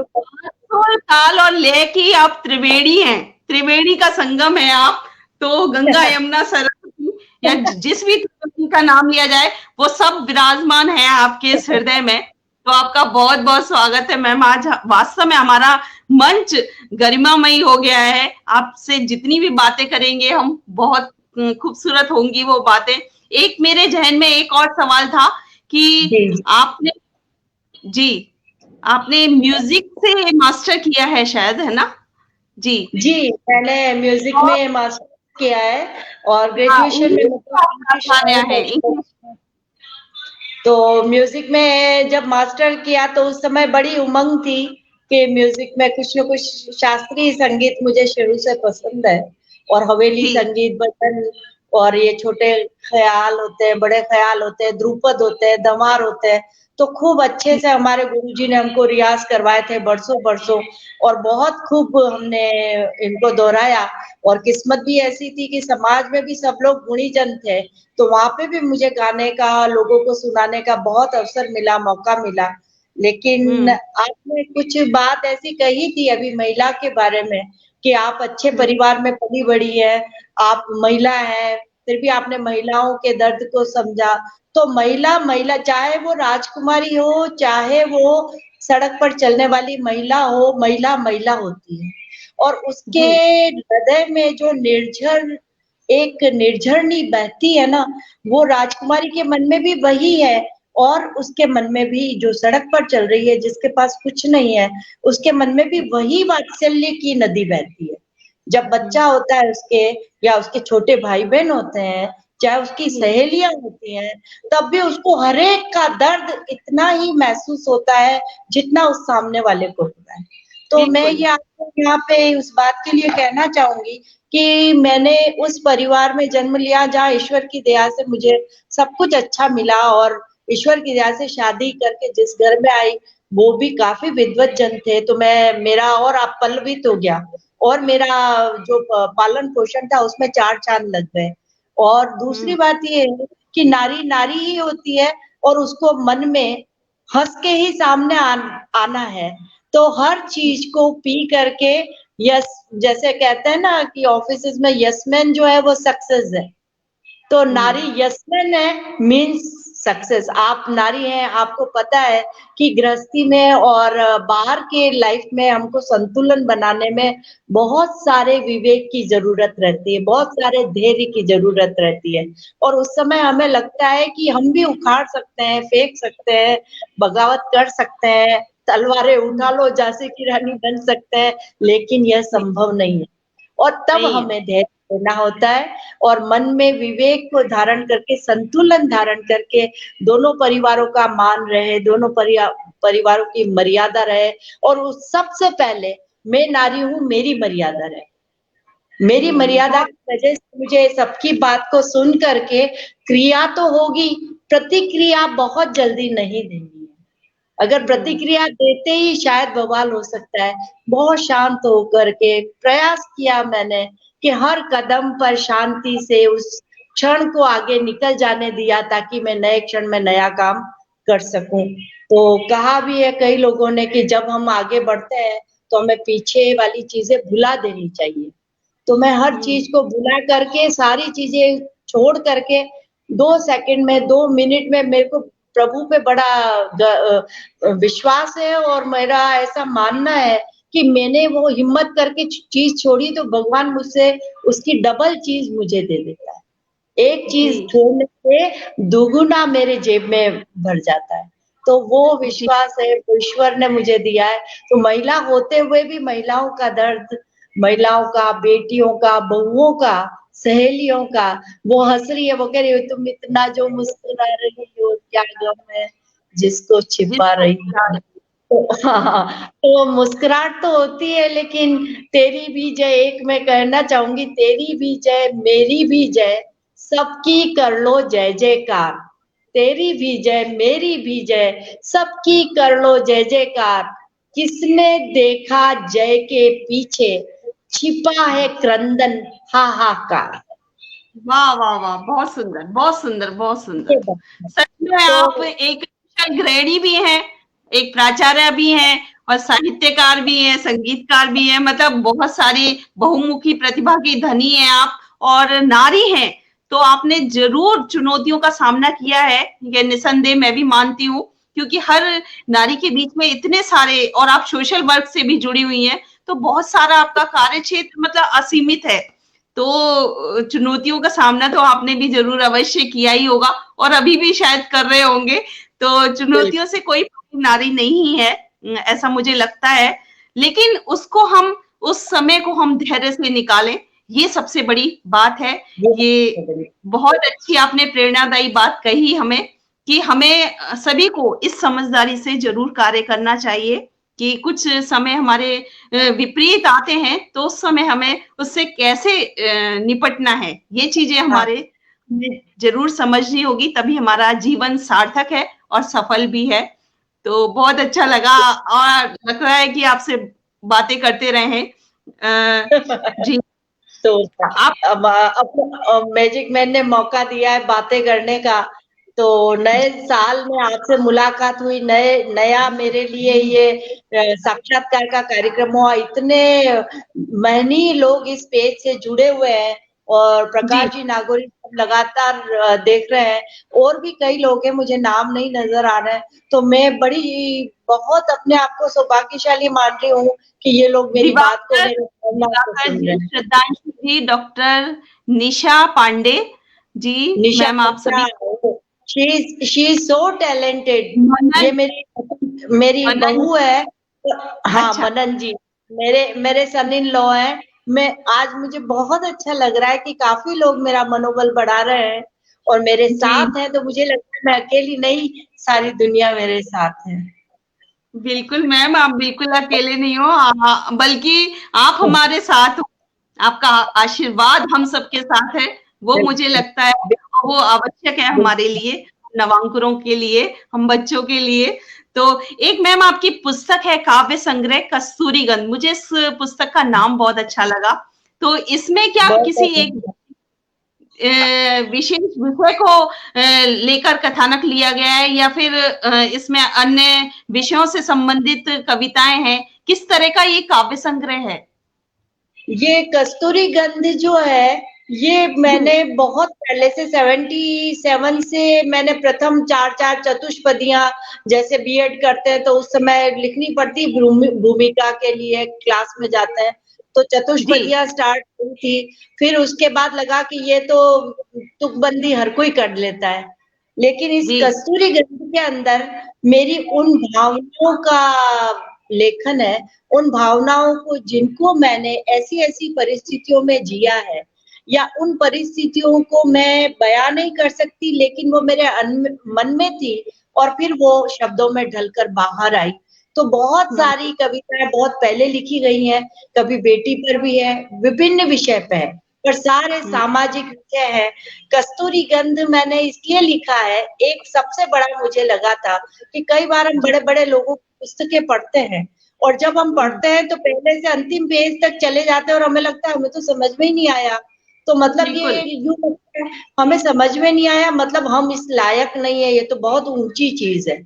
ताल और लय की आप त्रिवेणी हैं, त्रिवेणी का संगम है आप। तो गंगा यमुना सरस्वती या जिस भी त्रिवेणी का नाम लिया जाए वो सब विराजमान है आपके इस हृदय में। तो आपका बहुत बहुत स्वागत है मैम। आज वास्तव में हमारा मंच गरिमामयी हो गया है, आपसे जितनी भी बातें करेंगे हम बहुत खूबसूरत होंगी वो बातें। एक मेरे जहन में एक और सवाल था कि आपने म्यूजिक से मास्टर किया है शायद, है ना? जी जी, मैंने म्यूजिक में मास्टर किया है और ग्रेजुएशन में तो म्यूजिक में जब मास्टर किया तो उस समय बड़ी उमंग थी कि म्यूजिक में कुछ न कुछ शास्त्रीय संगीत मुझे शुरू से पसंद है। और हवेली संगीत, भजन और ये छोटे ख्याल होते हैं, बड़े ख्याल होते हैं, ध्रुपद होते हैं, दमार होते हैं। तो खूब अच्छे से हमारे गुरुजी ने हमको रियाज करवाए थे बरसों और बहुत खूब हमने इनको दोहराया। और किस्मत भी ऐसी थी कि समाज में भी सब लोग गुणीजन थे, तो वहां पे भी मुझे गाने का, लोगों को सुनाने का बहुत अवसर मिला, मौका मिला। लेकिन आपने कुछ बात ऐसी कही थी अभी महिला के बारे में कि आप अच्छे परिवार में पली बड़ी है, आप महिला है, फिर भी आपने महिलाओं के दर्द को समझा। तो महिला चाहे वो राजकुमारी हो, चाहे वो सड़क पर चलने वाली महिला हो, महिला महिला होती है। और उसके हृदय में जो एक निर्झरनी बहती है ना, वो राजकुमारी के मन में भी वही है। और उसके मन में भी, जो सड़क पर चल रही है, जिसके पास कुछ नहीं है, उसके मन में भी वही वात्सल्य की नदी बहती है। जब बच्चा होता है उसके, या उसके छोटे भाई बहन होते हैं, चाहे उसकी सहेलियां होती हैं, तब भी उसको हर एक का दर्द इतना ही महसूस होता है जितना उस सामने वाले को होता है। तो मैं बिल्कुल। ये आपको यहाँ पे उस बात के लिए कहना चाहूंगी कि मैंने उस परिवार में जन्म लिया जहाँ ईश्वर की दया से मुझे सब कुछ अच्छा मिला, और ईश्वर की दया से शादी करके जिस घर में आई वो भी काफी विद्वत जन थे, तो मेरा और आप पल्लवित हो गया, और मेरा जो पालन पोषण था उसमें 4 चांद लग गए। और दूसरी बात ये है कि नारी नारी ही होती है, और उसको मन में हंस के ही सामने आना है। तो हर चीज को पी करके यस, जैसे कहते हैं ना कि ऑफिसेज में यस मैन जो है वो सक्सेस है, तो नारी यस मैन है मीन्स सक्सेस। आप नारी हैं, आपको पता है कि गृहस्थी में और बाहर के लाइफ में हमको संतुलन बनाने में बहुत सारे विवेक की जरूरत रहती है, बहुत सारे धैर्य की जरूरत रहती है, और उस समय हमें लगता है कि हम भी उखाड़ सकते हैं, फेंक सकते हैं, बगावत कर सकते हैं, तलवारें उठा लो झांसी की रानी बन सकते हैं, लेकिन यह संभव नहीं है। और तब नहीं है। हमें धैर्य देना होता है, और मन में विवेक को धारण करके, संतुलन धारण करके, दोनों परिवारों का मान रहे, दोनों परिवारों की मर्यादा रहे, और उस सबसे पहले मैं नारी हूँ, मेरी मर्यादा रहे। मेरी मर्यादा बहुत की वजह से मुझे सबकी बात को सुन करके क्रिया तो होगी, प्रतिक्रिया बहुत जल्दी नहीं देनी है। अगर प्रतिक्रिया देते ही शायद बवाल हो सकता है। बहुत शांत होकर के प्रयास किया मैंने कि हर कदम पर शांति से उस क्षण को आगे निकल जाने दिया, ताकि मैं नए क्षण में नया काम कर सकूं। तो कहा भी है कई लोगों ने कि जब हम आगे बढ़ते हैं तो हमें पीछे वाली चीजें भुला देनी चाहिए। तो मैं हर चीज को भुला करके, सारी चीजें छोड़ करके 2 सेकंड में, 2 मिनट में मेरे को प्रभु पे बड़ा विश्वास है, और मेरा ऐसा मानना है कि मैंने वो हिम्मत करके चीज छोड़ी तो भगवान मुझसे उसकी डबल चीज मुझे दे देता है। एक चीज जी छोड़ने से दुगुना मेरे जेब में भर जाता है। तो वो जी विश्वास है, वो ईश्वर ने मुझे दिया है। तो महिला होते हुए भी महिलाओं का दर्द, महिलाओं का, बेटियों का, बहुओं का, सहेलियों का, वो हंस रही है, वो कह रही हो तुम इतना जो मुस्कुरा रही हो, क्या गम है जिसको छिपा जिसको रही हो। तो हाँ, तो मुस्कुराहट तो होती है, लेकिन तेरी भी जय, एक मैं कहना चाहूंगी, तेरी भी जय, मेरी भी जय, सबकी कर लो जय जयकार। तेरी भी जय, मेरी भी जय, सबकी कर लो जय जयकार। किसने देखा जय के पीछे, छिपा है क्रंदन हाहाकार। वाह वाह वाह, बहुत सुंदर बहुत सुंदर बहुत सुंदर। ये बात है। सच में आप तो एक गृहिणी भी हैं, एक प्राचार्य भी हैं, और साहित्यकार भी हैं, संगीतकार भी हैं, मतलब बहुत सारी बहुमुखी प्रतिभा की धनी हैं आप, और नारी हैं। तो आपने जरूर चुनौतियों का सामना किया है, ये निसंदेह मैं भी मानती हूँ, क्योंकि हर नारी के बीच में इतने सारे, और आप सोशल वर्क से भी जुड़ी हुई हैं, तो बहुत सारा आपका कार्य क्षेत्र मतलब असीमित है। तो चुनौतियों का सामना तो आपने भी जरूर अवश्य किया ही होगा, और अभी भी शायद कर रहे होंगे। तो चुनौतियों से कोई नारी नहीं है, ऐसा मुझे लगता है। लेकिन उसको हम, उस समय को हम धैर्य से निकालें, ये सबसे बड़ी बात है। ये बहुत अच्छी आपने प्रेरणादायी बात कही हमें, कि हमें सभी को इस समझदारी से जरूर कार्य करना चाहिए कि कुछ समय हमारे विपरीत आते हैं, तो उस समय हमें उससे कैसे निपटना है, ये चीजें हमारे जरूर समझनी होगी, तभी हमारा जीवन सार्थक है और सफल भी है। तो बहुत अच्छा लगा, और लग रहा है कि आपसे बातें करते रहे। जी तो आप अब मैजिक मैन ने मौका दिया है बातें करने का, तो नए साल में आपसे मुलाकात हुई, नया मेरे लिए ये साक्षात्कार का कार्यक्रम हुआ। इतने महनीय लोग इस पेज से जुड़े हुए हैं, और प्रकाश जी नागोरी लगातार देख रहे हैं, और भी कई लोग हैं, मुझे नाम नहीं नजर आ रहे हैं। तो मैं बहुत अपने आप को सौभाग्यशाली मान रही हूँ कि ये लोग मेरी बात को, मेरे भावना को सुन रहे हैं। श्रद्धांशु जी, डॉक्टर निशा पांडे जी, निशा मैम आप सभी, शी इज सो टैलेंटेड। ये मनन, मेरी मनन, बहू है। हाँ, अच्छा मनन जी मेरे सन इन लॉ है। मैं आज मुझे बहुत अच्छा लग रहा है कि काफी लोग मेरा मनोबल बढ़ा रहे हैं और मेरे जी, साथ हैं, तो मुझे लगता है मैं अकेली नहीं, सारी दुनिया मेरे साथ है। बिल्कुल मैम, आप बिल्कुल अकेले नहीं हो, बल्कि आप हमारे साथ हो। आपका आशीर्वाद हम सबके साथ है, वो मुझे लगता है वो आवश्यक है हमारे लिए, नवांकुरों के लिए, हम बच्चों के लिए। तो एक मैम आपकी पुस्तक है काव्य संग्रह कस्तूरीगंध, मुझे इस पुस्तक का नाम बहुत अच्छा लगा। तो इसमें क्या बहुत किसी एक विशेष विषय को लेकर कथानक लिया गया है, या फिर इसमें अन्य विषयों से संबंधित कविताएं हैं? किस तरह का ये काव्य संग्रह है? ये कस्तूरी गंध जो है, ये मैंने बहुत पहले से 77 से मैंने प्रथम 4-4 चतुष्पदियां, जैसे बीएड करते हैं तो उस समय लिखनी पड़ती भूमिका के लिए, क्लास में जाते हैं तो चतुष्पदियां स्टार्ट हुई थी। फिर उसके बाद लगा कि ये तो तुकबंदी हर कोई कर लेता है, लेकिन इस जी कस्तूरी गंध के अंदर मेरी उन भावनाओं का लेखन है, उन भावनाओं को जिनको मैंने ऐसी ऐसी परिस्थितियों में जिया है, या उन परिस्थितियों को मैं बयां नहीं कर सकती, लेकिन वो मेरे मन में थी और फिर वो शब्दों में ढलकर बाहर आई। तो बहुत सारी कविताएं बहुत पहले लिखी गई हैं, कभी बेटी पर भी है, विभिन्न विषय पे है, पर सारे सामाजिक विषय है। कस्तूरी गंध मैंने इसलिए लिखा है, एक सबसे बड़ा मुझे लगा था कि कई बार हम बड़े बड़े लोगों की पुस्तकें पढ़ते हैं, और जब हम पढ़ते हैं तो पहले से अंतिम पेज तक चले जाते हैं और हमें लगता है हमें तो समझ में ही नहीं आया। तो मतलब ये यूं लगता है हमें समझ में नहीं आया, मतलब हम इस लायक नहीं है, ये तो बहुत ऊंची चीज है।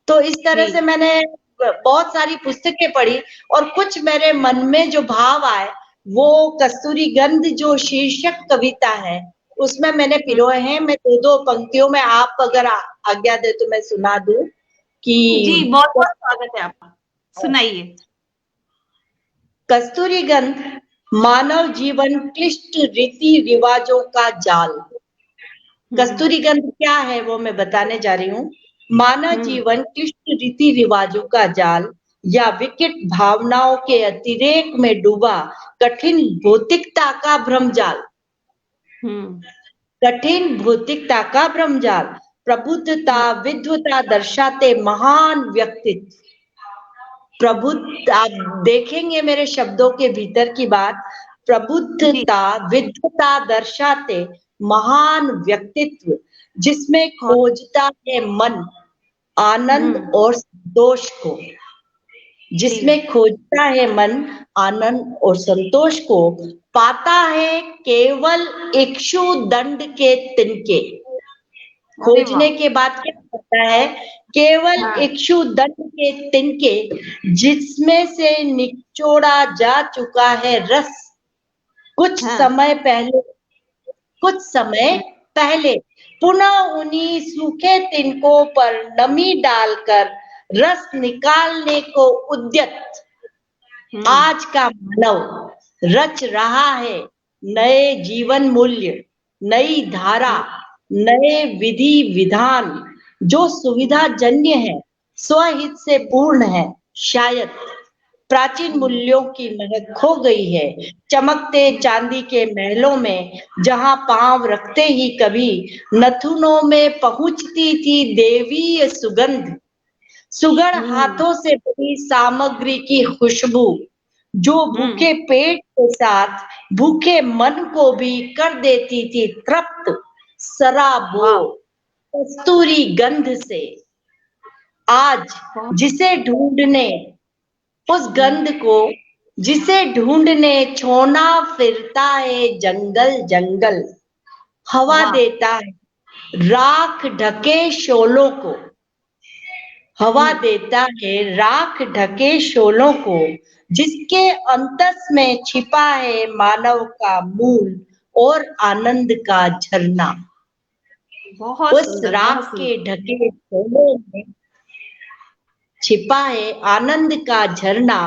तो इस तरह से मैंने बहुत सारी पुस्तकें पढ़ी, और कुछ मेरे मन में जो भाव आए, वो कस्तूरी गंध जो शीर्षक कविता है उसमें मैंने पिरोए हैं। मैं दो दो पंक्तियों में, आप अगर आज्ञा दे तो मैं सुना दूं कि जी, बहुत बहुत स्वागत है आपका, सुनाइए। कस्तूरी गंध मानव जीवन क्लिष्ट रीति रिवाजों का जाल। कस्तूरी गंध क्या है वो मैं बताने जा रही हूँ। मानव जीवन क्लिष्ट रीति रिवाजों का जाल, या विकट भावनाओं के अतिरेक में डूबा कठिन भौतिकता का भ्रमजाल। कठिन भौतिकता का भ्रमजाल, प्रबुद्धता विद्वता दर्शाते महान व्यक्तित्व। प्रबुद्ध, आप देखेंगे मेरे शब्दों के भीतर की बात, प्रबुद्धता विद्वता दर्शाते महान व्यक्तित्व, जिसमें खोजता है मन आनंद और संतोष को। जिसमें खोजता है मन आनंद और संतोष को, पाता है केवल इक्षु दंड के तिनके। खोजने के बाद क्या होता है, केवल इक्षु दंड के तिनके, जिसमें से निचोड़ा जा चुका है रस। कुछ समय पहले पुनः उन्हीं सूखे तिनकों पर नमी डालकर रस निकालने को उद्यत आज का मानव रच रहा है नए जीवन मूल्य, नई धारा, नए विधि विधान, जो सुविधाजन्य है, स्वहित से पूर्ण है। शायद प्राचीन मूल्यों की महक खो गई है चमकते चांदी के महलों में, जहां पांव रखते ही कभी नथुनों में पहुंचती थी देवीय सुगंध। सुगढ़ हाथों से बनी सामग्री की खुशबू, जो भूखे पेट के साथ भूखे मन को भी कर देती थी तृप्त। सराबो कस्तूरी गंध से आज जिसे ढूंढने, उस गंध को जिसे ढूंढने छोना फिरता है जंगल जंगल। हवा देता है राख ढके शोलों को, हवा देता है राख ढके शोलों को, जिसके अंतस में छिपा है मानव का मूल और आनंद का झरना। उस राख के ढके शोलों में छिपा है आनंद का झरना।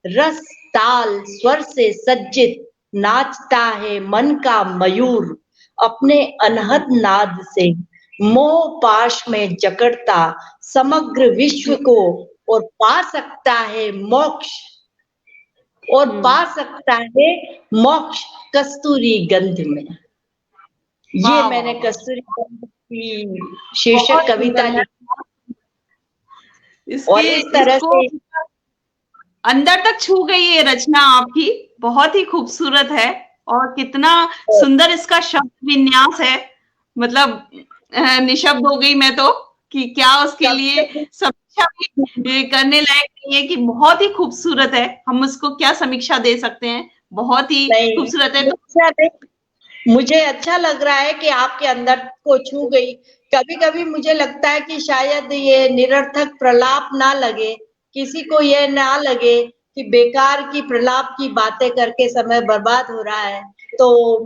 रस ताल स्वर से सज्जित नाचता है मन का मयूर, अपने अनहद नाद से मोह पाश में जकड़ता समग्र विश्व को, और पा सकता है मोक्ष, और पा सकता है मोक्ष कस्तूरी गंध में। ये मैंने कस्तूरी गंध की शीर्षक कविता लिखी। और इस तरह से अंदर तक छू गई ये रचना आपकी, बहुत ही खूबसूरत है। और कितना सुंदर इसका शब्द विन्यास है, मतलब निशब्द हो गई मैं तो, कि क्या उसके लिए समीक्षा भी करने लायक नहीं है, कि बहुत ही खूबसूरत है। हम उसको क्या समीक्षा दे सकते हैं, बहुत ही खूबसूरत है। तो मुझे अच्छा लग रहा है कि आपके अंदर को छू गई। कभी कभी मुझे लगता है कि शायद ये निरर्थक प्रलाप ना लगे, किसी को ये ना लगे कि बेकार की प्रलाप की बातें करके समय बर्बाद हो रहा है। तो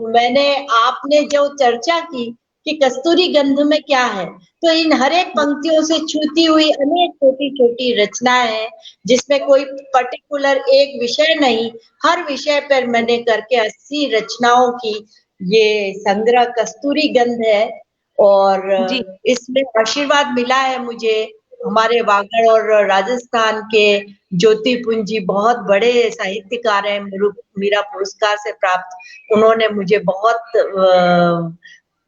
आपने जो चर्चा की कि कस्तूरी गंध में क्या है, तो इन हर एक पंक्तियों से छूती हुई अनेक छोटी छोटी रचनाएं हैं, जिसमें कोई पर्टिकुलर एक विषय नहीं, हर विषय पर मैंने करके 80 रचनाओं की ये संग्रह कस्तूरी गंध है। और इसमें आशीर्वाद मिला है मुझे हमारे वागड़ और राजस्थान के ज्योति पुंज जी, बहुत बड़े साहित्यकार हैं, मीरा पुरस्कार से प्राप्त। उन्होंने मुझे बहुत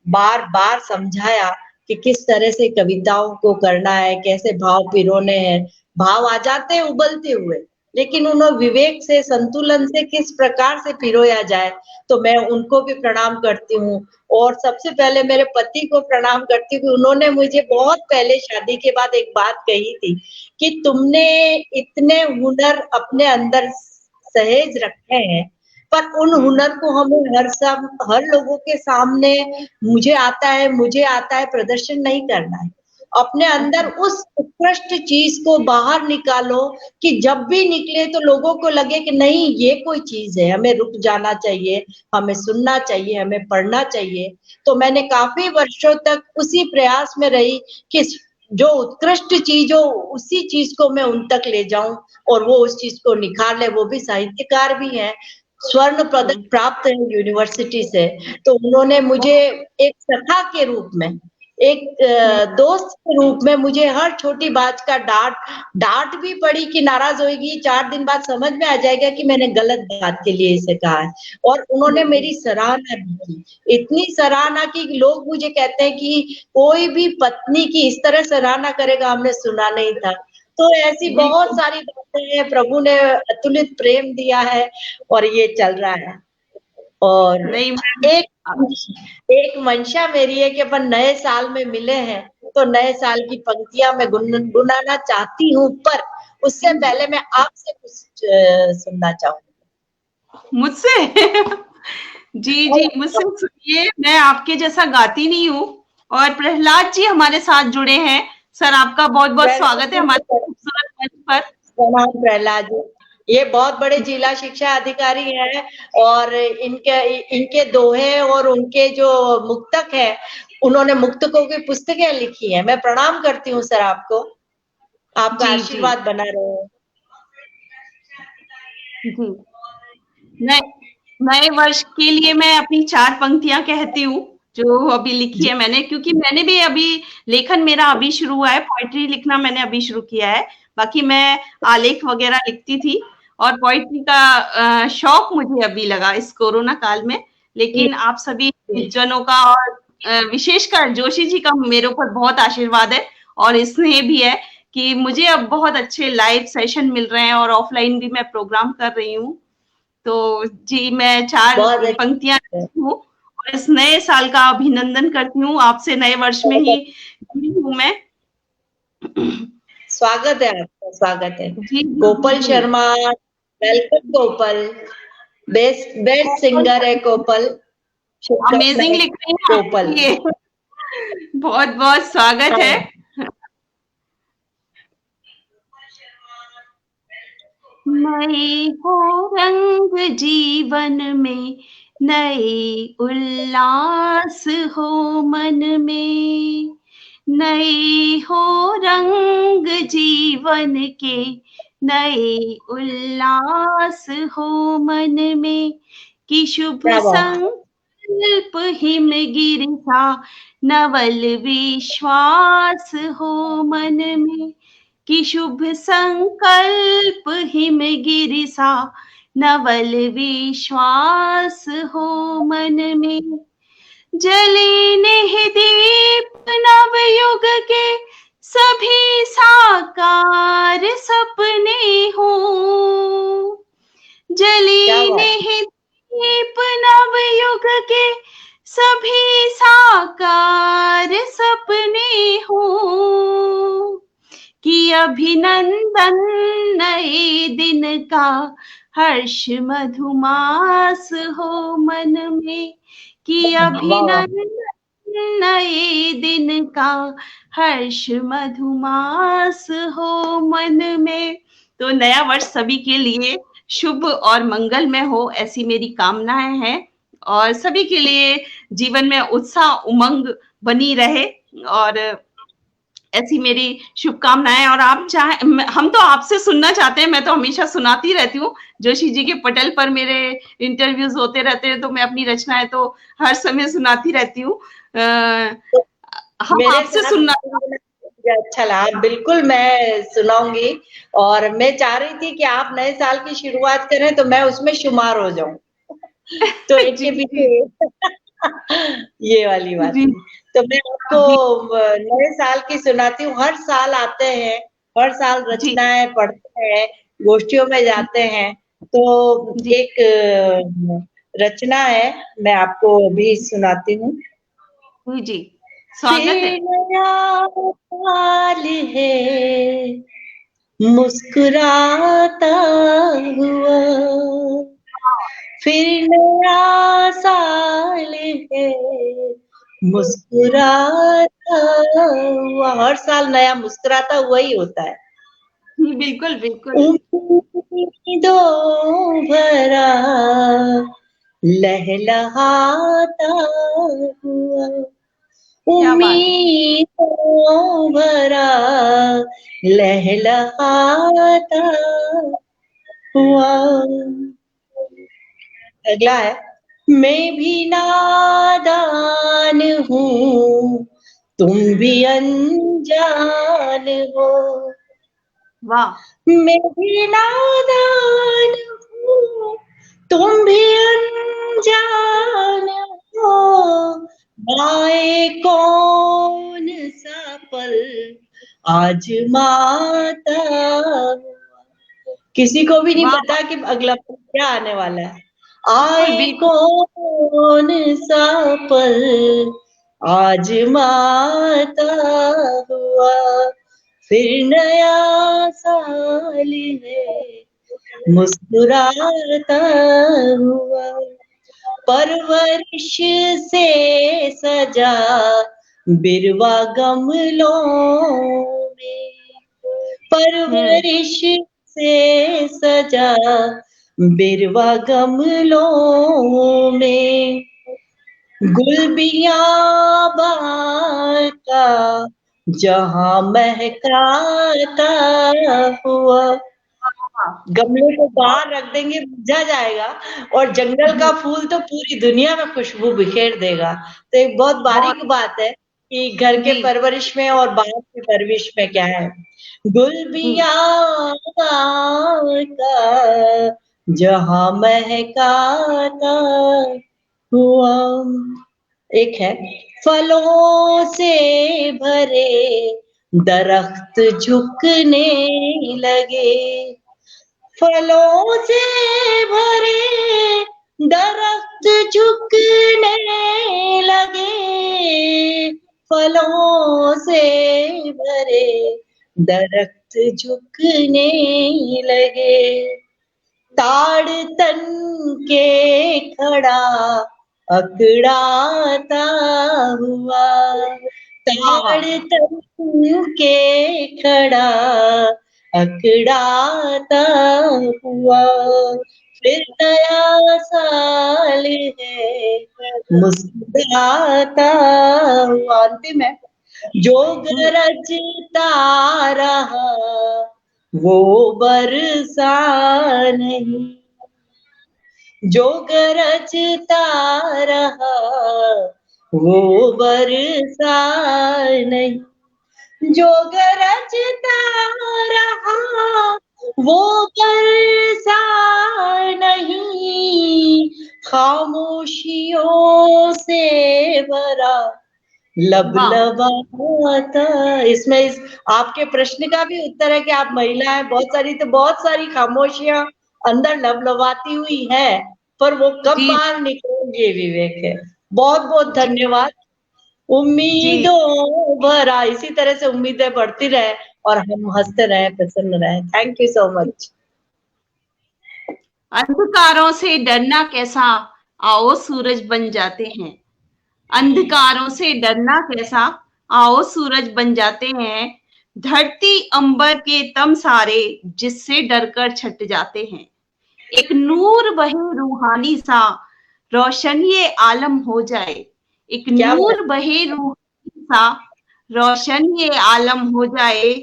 बार बार समझाया कि किस तरह से कविताओं को करना है, कैसे भाव पिरोने हैं। भाव आ जाते हैं उबलते हुए, लेकिन उन्हें विवेक से, संतुलन से किस प्रकार से पिरोया जाए। तो मैं उनको भी प्रणाम करती हूँ, और सबसे पहले मेरे पति को प्रणाम करती हूँ। उन्होंने मुझे बहुत पहले शादी के बाद एक बात कही थी कि तुमने इतने हुनर अपने अंदर सहेज रखे हैं, पर उन हुनर को हमें हर लोगों के सामने मुझे आता है प्रदर्शन नहीं करना है। अपने अंदर उस उत्कृष्ट चीज को बाहर निकालो कि जब भी निकले तो लोगों को लगे कि नहीं, ये कोई चीज है, हमें रुक जाना चाहिए, हमें सुनना चाहिए, हमें पढ़ना चाहिए। तो मैंने काफी वर्षों तक उसी प्रयास में रही कि जो उत्कृष्ट चीज हो उसी चीज को मैं उन तक ले जाऊं, और वो उस चीज को निखार ले। वो भी साहित्यकार भी हैं, स्वर्ण पदक प्राप्त है यूनिवर्सिटी से। तो उन्होंने मुझे एक सखा के रूप में, एक दोस्त के रूप में मुझे हर छोटी बात का डांट भी पड़ी कि नाराज होगी, 4 दिन बाद समझ में आ जाएगा कि मैंने गलत बात के लिए इसे कहा है। और उन्होंने मेरी सराहना भी की, इतनी सराहना की कि लोग मुझे कहते हैं कि कोई भी पत्नी की इस तरह सराहना करेगा हमने सुना नहीं था। तो ऐसी बहुत सारी बातें हैं, प्रभु ने अतुलित प्रेम दिया है और ये चल रहा है। और एक मंशा मेरी है कि अपन नए साल में मिले हैं, तो नए साल की पंक्तियां मैं गुनगुनाना चाहती हूँ, पर उससे पहले मैं आपसे कुछ सुनना चाहूंगी। मुझसे? जी मुझसे सुनिए, मैं आपके जैसा गाती नहीं हूँ। और प्रहलाद जी हमारे साथ जुड़े हैं। सर, आपका बहुत बहुत स्वागत है हमारे खूबसूरत मंच पर। प्रणाम प्रहलाद जी, ये बहुत बड़े जिला शिक्षा अधिकारी हैं, और इनके दोहे और उनके जो मुक्तक है, उन्होंने मुक्तकों की पुस्तकें लिखी हैं। मैं प्रणाम करती हूँ सर आपको, आपका आशीर्वाद बना रहे। नए वर्ष के लिए मैं अपनी 4 पंक्तियां कहती हूँ जो अभी लिखी है मैंने, क्योंकि मैंने भी अभी लेखन मेरा अभी शुरू हुआ है, पोइट्री लिखना मैंने अभी शुरू किया है। बाकी मैं आलेख वगैरह लिखती थी, और पोइट्री का शौक मुझे अभी लगा इस कोरोना काल में। लेकिन आप सभी जनों का और विशेषकर जोशी जी का मेरे ऊपर बहुत आशीर्वाद है, और स्नेह भी है कि मुझे अब बहुत अच्छे लाइव सेशन मिल रहे हैं, और ऑफलाइन भी मैं प्रोग्राम कर रही हूँ। तो जी, मैं 4 पंक्तियां हूँ और इस नए साल का अभिनंदन करती हूँ। आपसे नए वर्ष में ही जुड़ी हूँ मैं। स्वागत है आपका, स्वागत है। Gopal Sharma, welcome Gopal, best singer है गोपाल, अमेजिंग लिख रही हैं गोपाल, बहुत बहुत स्वागत है। नए हो रंग जीवन में, नए उल्लास हो मन में, नए हो रंग जीवन के, नए उल्लास हो मन में, कि शुभ संकल्प हिमगिरि सा, नवल विश्वास हो मन में, कि शुभ संकल्प हिमगिरि सा, नवल विश्वास हो मन में, जले नेह दीप नव युग के, सभी साकार सपने हो, क्या जली बात। नहीं दीप नव युग के, सभी साकार सपने हो, कि अभिनंदन नए दिन का हर्ष मधुमास हो मन में, कि वाह वाह। अभिनंदन नए दिन का हर्ष मधुमास हो मन में। तो नया वर्ष सभी के लिए शुभ और मंगलमय हो, ऐसी मेरी कामनाएं हैं, और सभी के लिए जीवन में उत्साह उमंग बनी रहे, और ऐसी मेरी शुभकामनाएं। और आप चाहे, हम तो आपसे सुनना चाहते हैं, मैं तो हमेशा सुनाती रहती हूँ, जोशी जी के पटल पर मेरे इंटरव्यूज होते रहते हैं, तो मैं अपनी रचनाएं तो हर समय सुनाती रहती हूँ। तो हम मेरे आपसे साथ सुनना। मुझे अच्छा लगा, बिल्कुल मैं सुनाऊंगी। और मैं चाह रही थी कि आप नए साल की शुरुआत करें तो मैं उसमें शुमार हो जाऊं। तो एक जी के जी पीछे ये वाली बात जी थी। तो मैं आपको जी नए साल की सुनाती हूँ। हर साल आते हैं, हर साल जी रचनाएं पढ़ते हैं, गोष्ठियों में जाते हैं। तो जी एक रचना है, मैं आपको अभी सुनाती हूँ। जी जी, स्वागत है। फिर नया साल है, मुस्कुराता हुआ, फिर नया साल है, मुस्कुराता हुआ। हर साल नया मुस्कुराता हुआ ही होता है। बिल्कुल बिल्कुल। उम्मीदों भरा लहलहाता हुआ, क्या बात है। उम्मीदों भरा लहलहाता हुआ। अगला है, मैं भी नादान हूँ, तुम भी अनजान हो। वाह। मैं भी नादान हूँ, तुम भी अनजान हो। आए कौन सा पल आजमाता हुआ। किसी को भी नहीं वाह पता कि अगला पल क्या आने वाला है। बिल्कुल आए बिल्कुल। कौन सा पल आजमाता हुआ, फिर नया साल है, मुस्कुराता हुआ। परवरिश से सजा बिरवा गमलों में, हम्म परवरिश से सजा बिरवा गमलों में, गुल बियाबान का जहां महकाता हुआ। गमले को बाहर रख देंगे, मुरझा जाएगा, और जंगल का जी, फूल तो पूरी दुनिया में खुशबू बिखेर देगा। तो एक बहुत बहुत। बारीक बात है कि घर के जी परवरिश में और बाहर की परवरिश में क्या है। गुल जी का जहां महकाता हुआ। एक है, फलों से भरे दरख्त झुकने लगे, फलों से भरे दरख्त झुकने लगे, फलों से भरे दरख्त झुकने लगे। ताड़ तन के खड़ा अकड़ाता हुआ, वाह वाह। ताड़ तन के खड़ा अकड़ाता हुआ, फिर नया साल है, मुस्कुराता हुआ। अंतिम है, जो गरजता रहा वो बरसा नहीं, जो गरजता रहा वो बरसा नहीं, जो गरजता रहा वो बरसा नहीं, खामोशियों से भरा वाह लबलबाता। इसमें आपके प्रश्न का भी उत्तर है कि आप महिला हैं, बहुत सारी खामोशियां अंदर लबलबाती हुई है, पर वो कब जी बाहर निकले ये विवेक है। बहुत बहुत जी धन्यवाद। जी। उम्मीदों भरा, इसी तरह से उम्मीदें बढ़ती रहे और हम हंसते रहे, प्रसन्न रहे। Thank you so much. अंधकारों से डरना कैसा, आओ सूरज बन जाते हैं। अंधकारों से डरना कैसा, आओ सूरज बन जाते हैं। धरती अंबर के तम सारे, जिससे डरकर छट जाते हैं। एक नूर बहे रूहानी सा, रोशन ये आलम हो जाए। एक क्या बात। नूर बहे रूहानी सा, रोशन ये आलम हो जाए।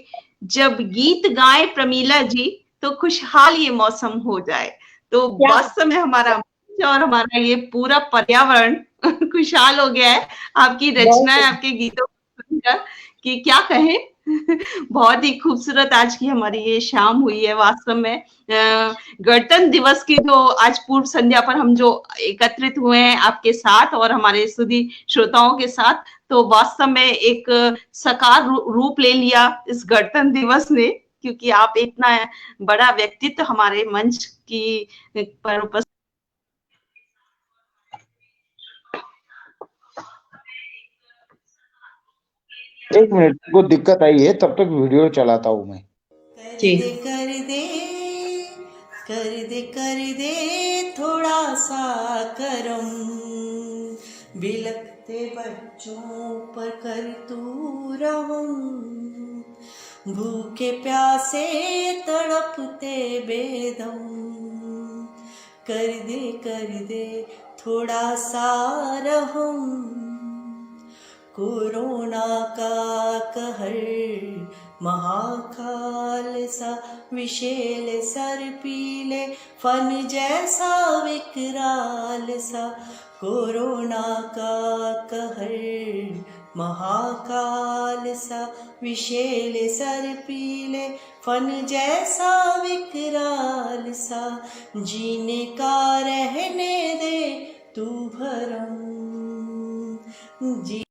जब गीत गाए प्रमीला जी, तो खुशहाल ये मौसम हो जाए। तो क्या वास्तव में हमारा मंच और हमारा ये पूरा पर्यावरण खुशहाल हो गया है आपकी रचनाएं, बहुत आपके गीतों को सुनकर, कि क्या कहें। बहुत ही खूबसूरत आज की हमारी ये शाम हुई है वास्तव में। गणतंत्र दिवस की जो आज पूर्व संध्या पर हम जो एकत्रित हुए हैं आपके साथ और हमारे सभी श्रोताओं के साथ, तो वास्तव में एक साकार रूप ले लिया इस गणतंत्र दिवस ने, क्योंकि आप इतना बड़ा व्यक्तित्व हमारे मंच की पर उपस्थित। एक मिनट को दिक्कत आई है, तब तक वीडियो चलाता हूँ मैं। कर जी। दे कर दे कर दे कर दे थोड़ा सा करम, बिलखते बच्चों पर कर तू रहम, भूखे प्यासे तड़पते बेदम, कर दे थोड़ा सा रहम। कोरोना का कहर महाकाल सा, विशेल सर पीले फन जैसा विकराल सा। कोरोना का कहर महाकाल सा, विशेल सर पीले फन जैसा विकराल सा। जीने का रहने दे तू भरम, जी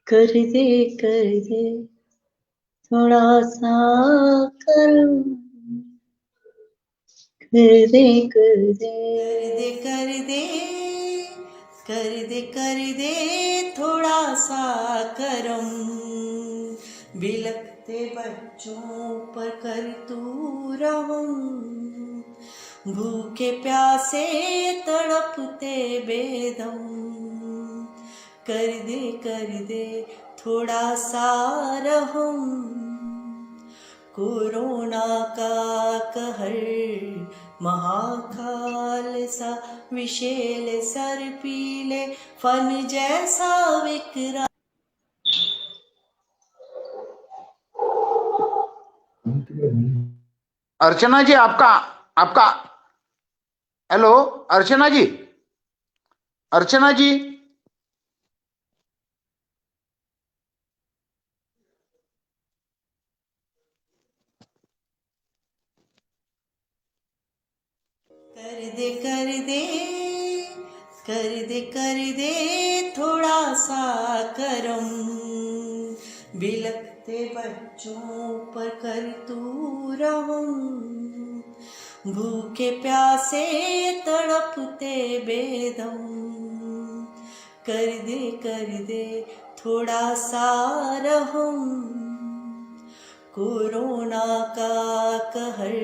कर दे थोड़ा सा करम, कर दे कर दे कर दे कर दे थोड़ा सा करम, बिलखते बच्चों पर कर तू रहम, भूखे प्यासे तड़पते बेदम, कर दे थोड़ा सा रहम। कोरोना का कहर महाकाल सा, विशेल सर पीले फन जैसा विकराल। अर्चना जी, आपका आपका हेलो। अर्चना जी, अर्चना जी, कर दे कर दे थोड़ा सा करम, बिलखते बच्चों पर कर तू रहम, भूखे प्यासे तड़पते बेदम, कर दे थोड़ा सा रहम। कोरोना का कहर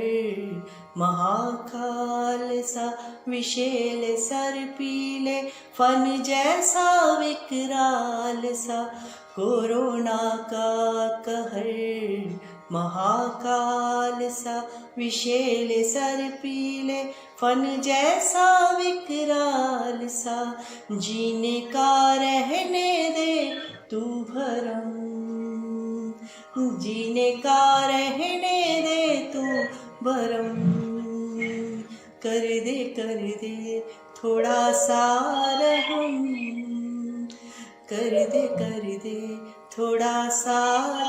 महाकाल सा, विशेल सर पीले फन जैसा विकराल सा। कोरोना का कहर महाकाल सा, विशेल सर पीले फन जैसा विकराल सा। जीने का रहने दे तू भरम, जीने का रहने दे तू भरम, कर दे थोड़ा सा रहम, कर दे थोड़ा सा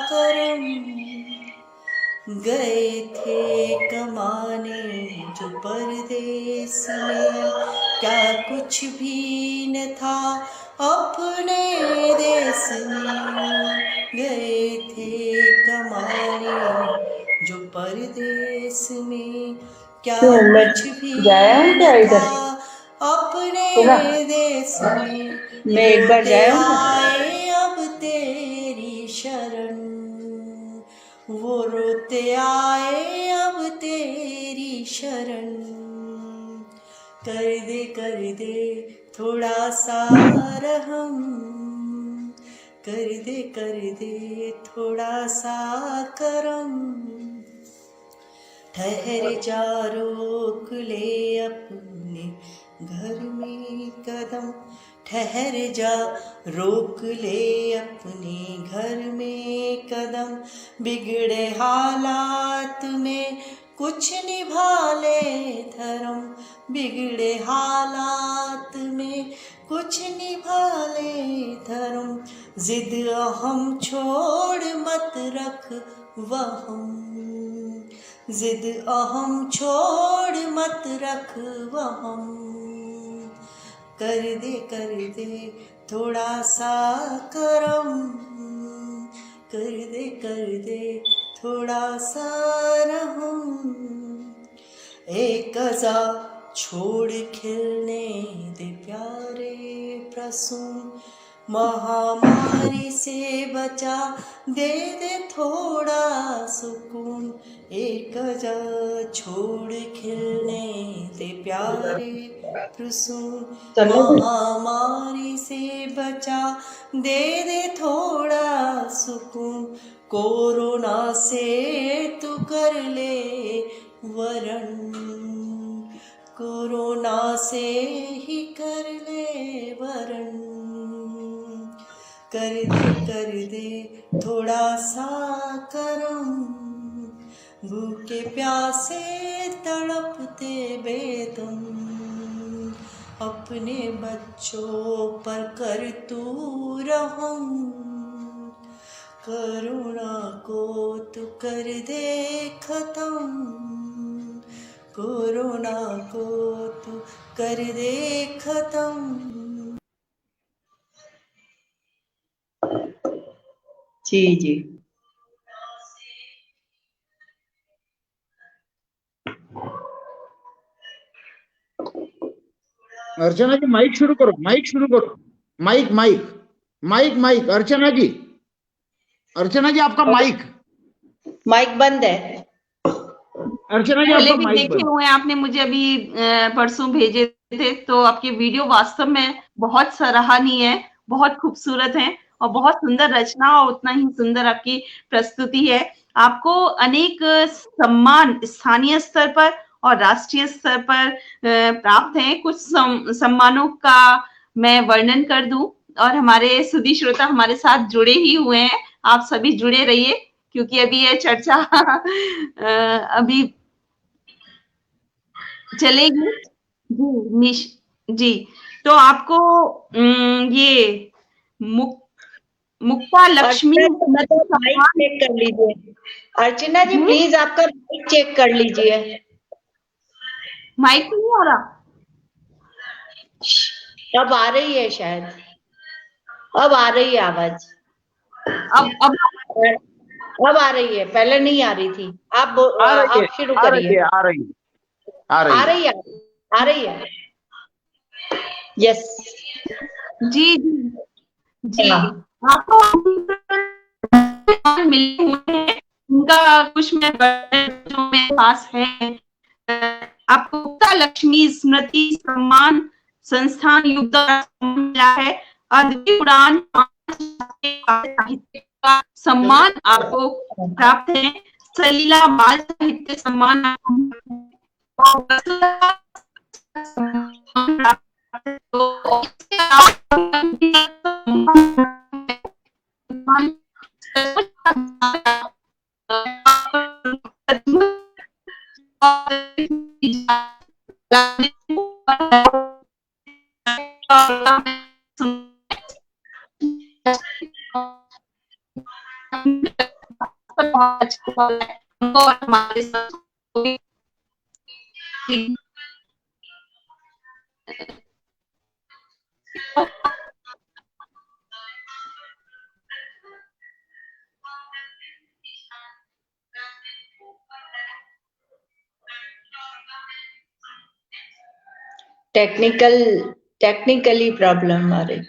करम, गए थे कमाने जो परदेस में, क्या कुछ भी न था अपने देश में। गए थे कमाने जो परदेस में, क्या क्यों मैं कुछ भी जाया हूँ क्या न था इधर? अपने सुना? देश में। मैं एक बार रोते जाया हूँ क्या? आए अब तेरी शरण, वो रोते आए अब तेरी शरण। कर दे थोड़ा सा रहम, कर दे थोड़ा सा करम। ठहर जा रोक ले अपने घर में कदम, ठहर जा रोक ले अपने घर में कदम। बिगड़े हालात में कुछ निभा ले धर्म, बिगड़े हालात में कुछ निभा ले धर्म। जिद अहम छोड़ मत रख वहम, जिद अहम छोड़ मत रख वहम। कर दे थोड़ा सा करम, कर दे थोड़ा सा रहम। एक अज़ा छोड़ खिलने दे प्यारे प्रसून, महामारी से बचा दे थोड़ा सुकून। एक अज़ा छोड़ खिलने दे प्यारे प्रसून, महामारी से बचा दे थोड़ा सुकून। कोरोना से तू कर ले वरण, कोरोना से ही कर ले वरण। कर दे थोड़ा सा करम, भूखे प्यासे तड़पते बेदम। अपने बच्चों पर कर तू रहम, करुणा को तू कर दे खत्म, कोरोना को तू कर दे खत्म। जी जी। अर्चना जी माइक शुरू करो, माइक शुरू करो, माइक माइक माइक माइक। अर्चना जी, अर्चना जी आपका माइक माइक बंद है। अर्चना जी पहले आपका भी माइक देखे बंद। हुए हैं आपने, मुझे अभी परसों भेजे थे, तो आपके वीडियो वास्तव में बहुत सराहनीय है, बहुत खूबसूरत है और बहुत सुंदर रचना और उतना ही सुंदर आपकी प्रस्तुति है। आपको अनेक सम्मान स्थानीय स्तर पर और राष्ट्रीय स्तर पर प्राप्त हैं। कुछ सम्मानों का मैं वर्णन कर दूं और हमारे सुधी श्रोता हमारे साथ जुड़े ही हुए हैं, आप सभी जुड़े रहिए क्योंकि अभी ये चर्चा अभी चलेगी। जी निश जी, तो आपको ये मुक्ता लक्ष्मी अर्चना जी मतलब माइक सम्मान। चेक कर लीजिए। अर्चना जी प्लीज आपका माइक चेक कर लीजिए। माइक नहीं आ रहा? अब आ रही है शायद, अब आ रही है आवाज। अब अब आ रही है, पहले नहीं आ रही थी। आ रही है, आप शुरू आ रही करिए। है, आ रही है, आ रही आ है। रही है, आ रही है। यस। जी जी जी, आपको मिले हुए हैं, उनका कुछ मैं जो मेरे पास है। आपको मुक्ता लक्ष्मी स्मृति सम्मान संस्थान युग द्वारा सम्मान मिला है। अद्वितीय उड़ान साहित्य का सम्मान आपको प्राप्त है। सलीला बाल साहित्य सम्मान आपको हमको और हमारे साथ कोई टेक्निकली प्रॉब्लम आ रही।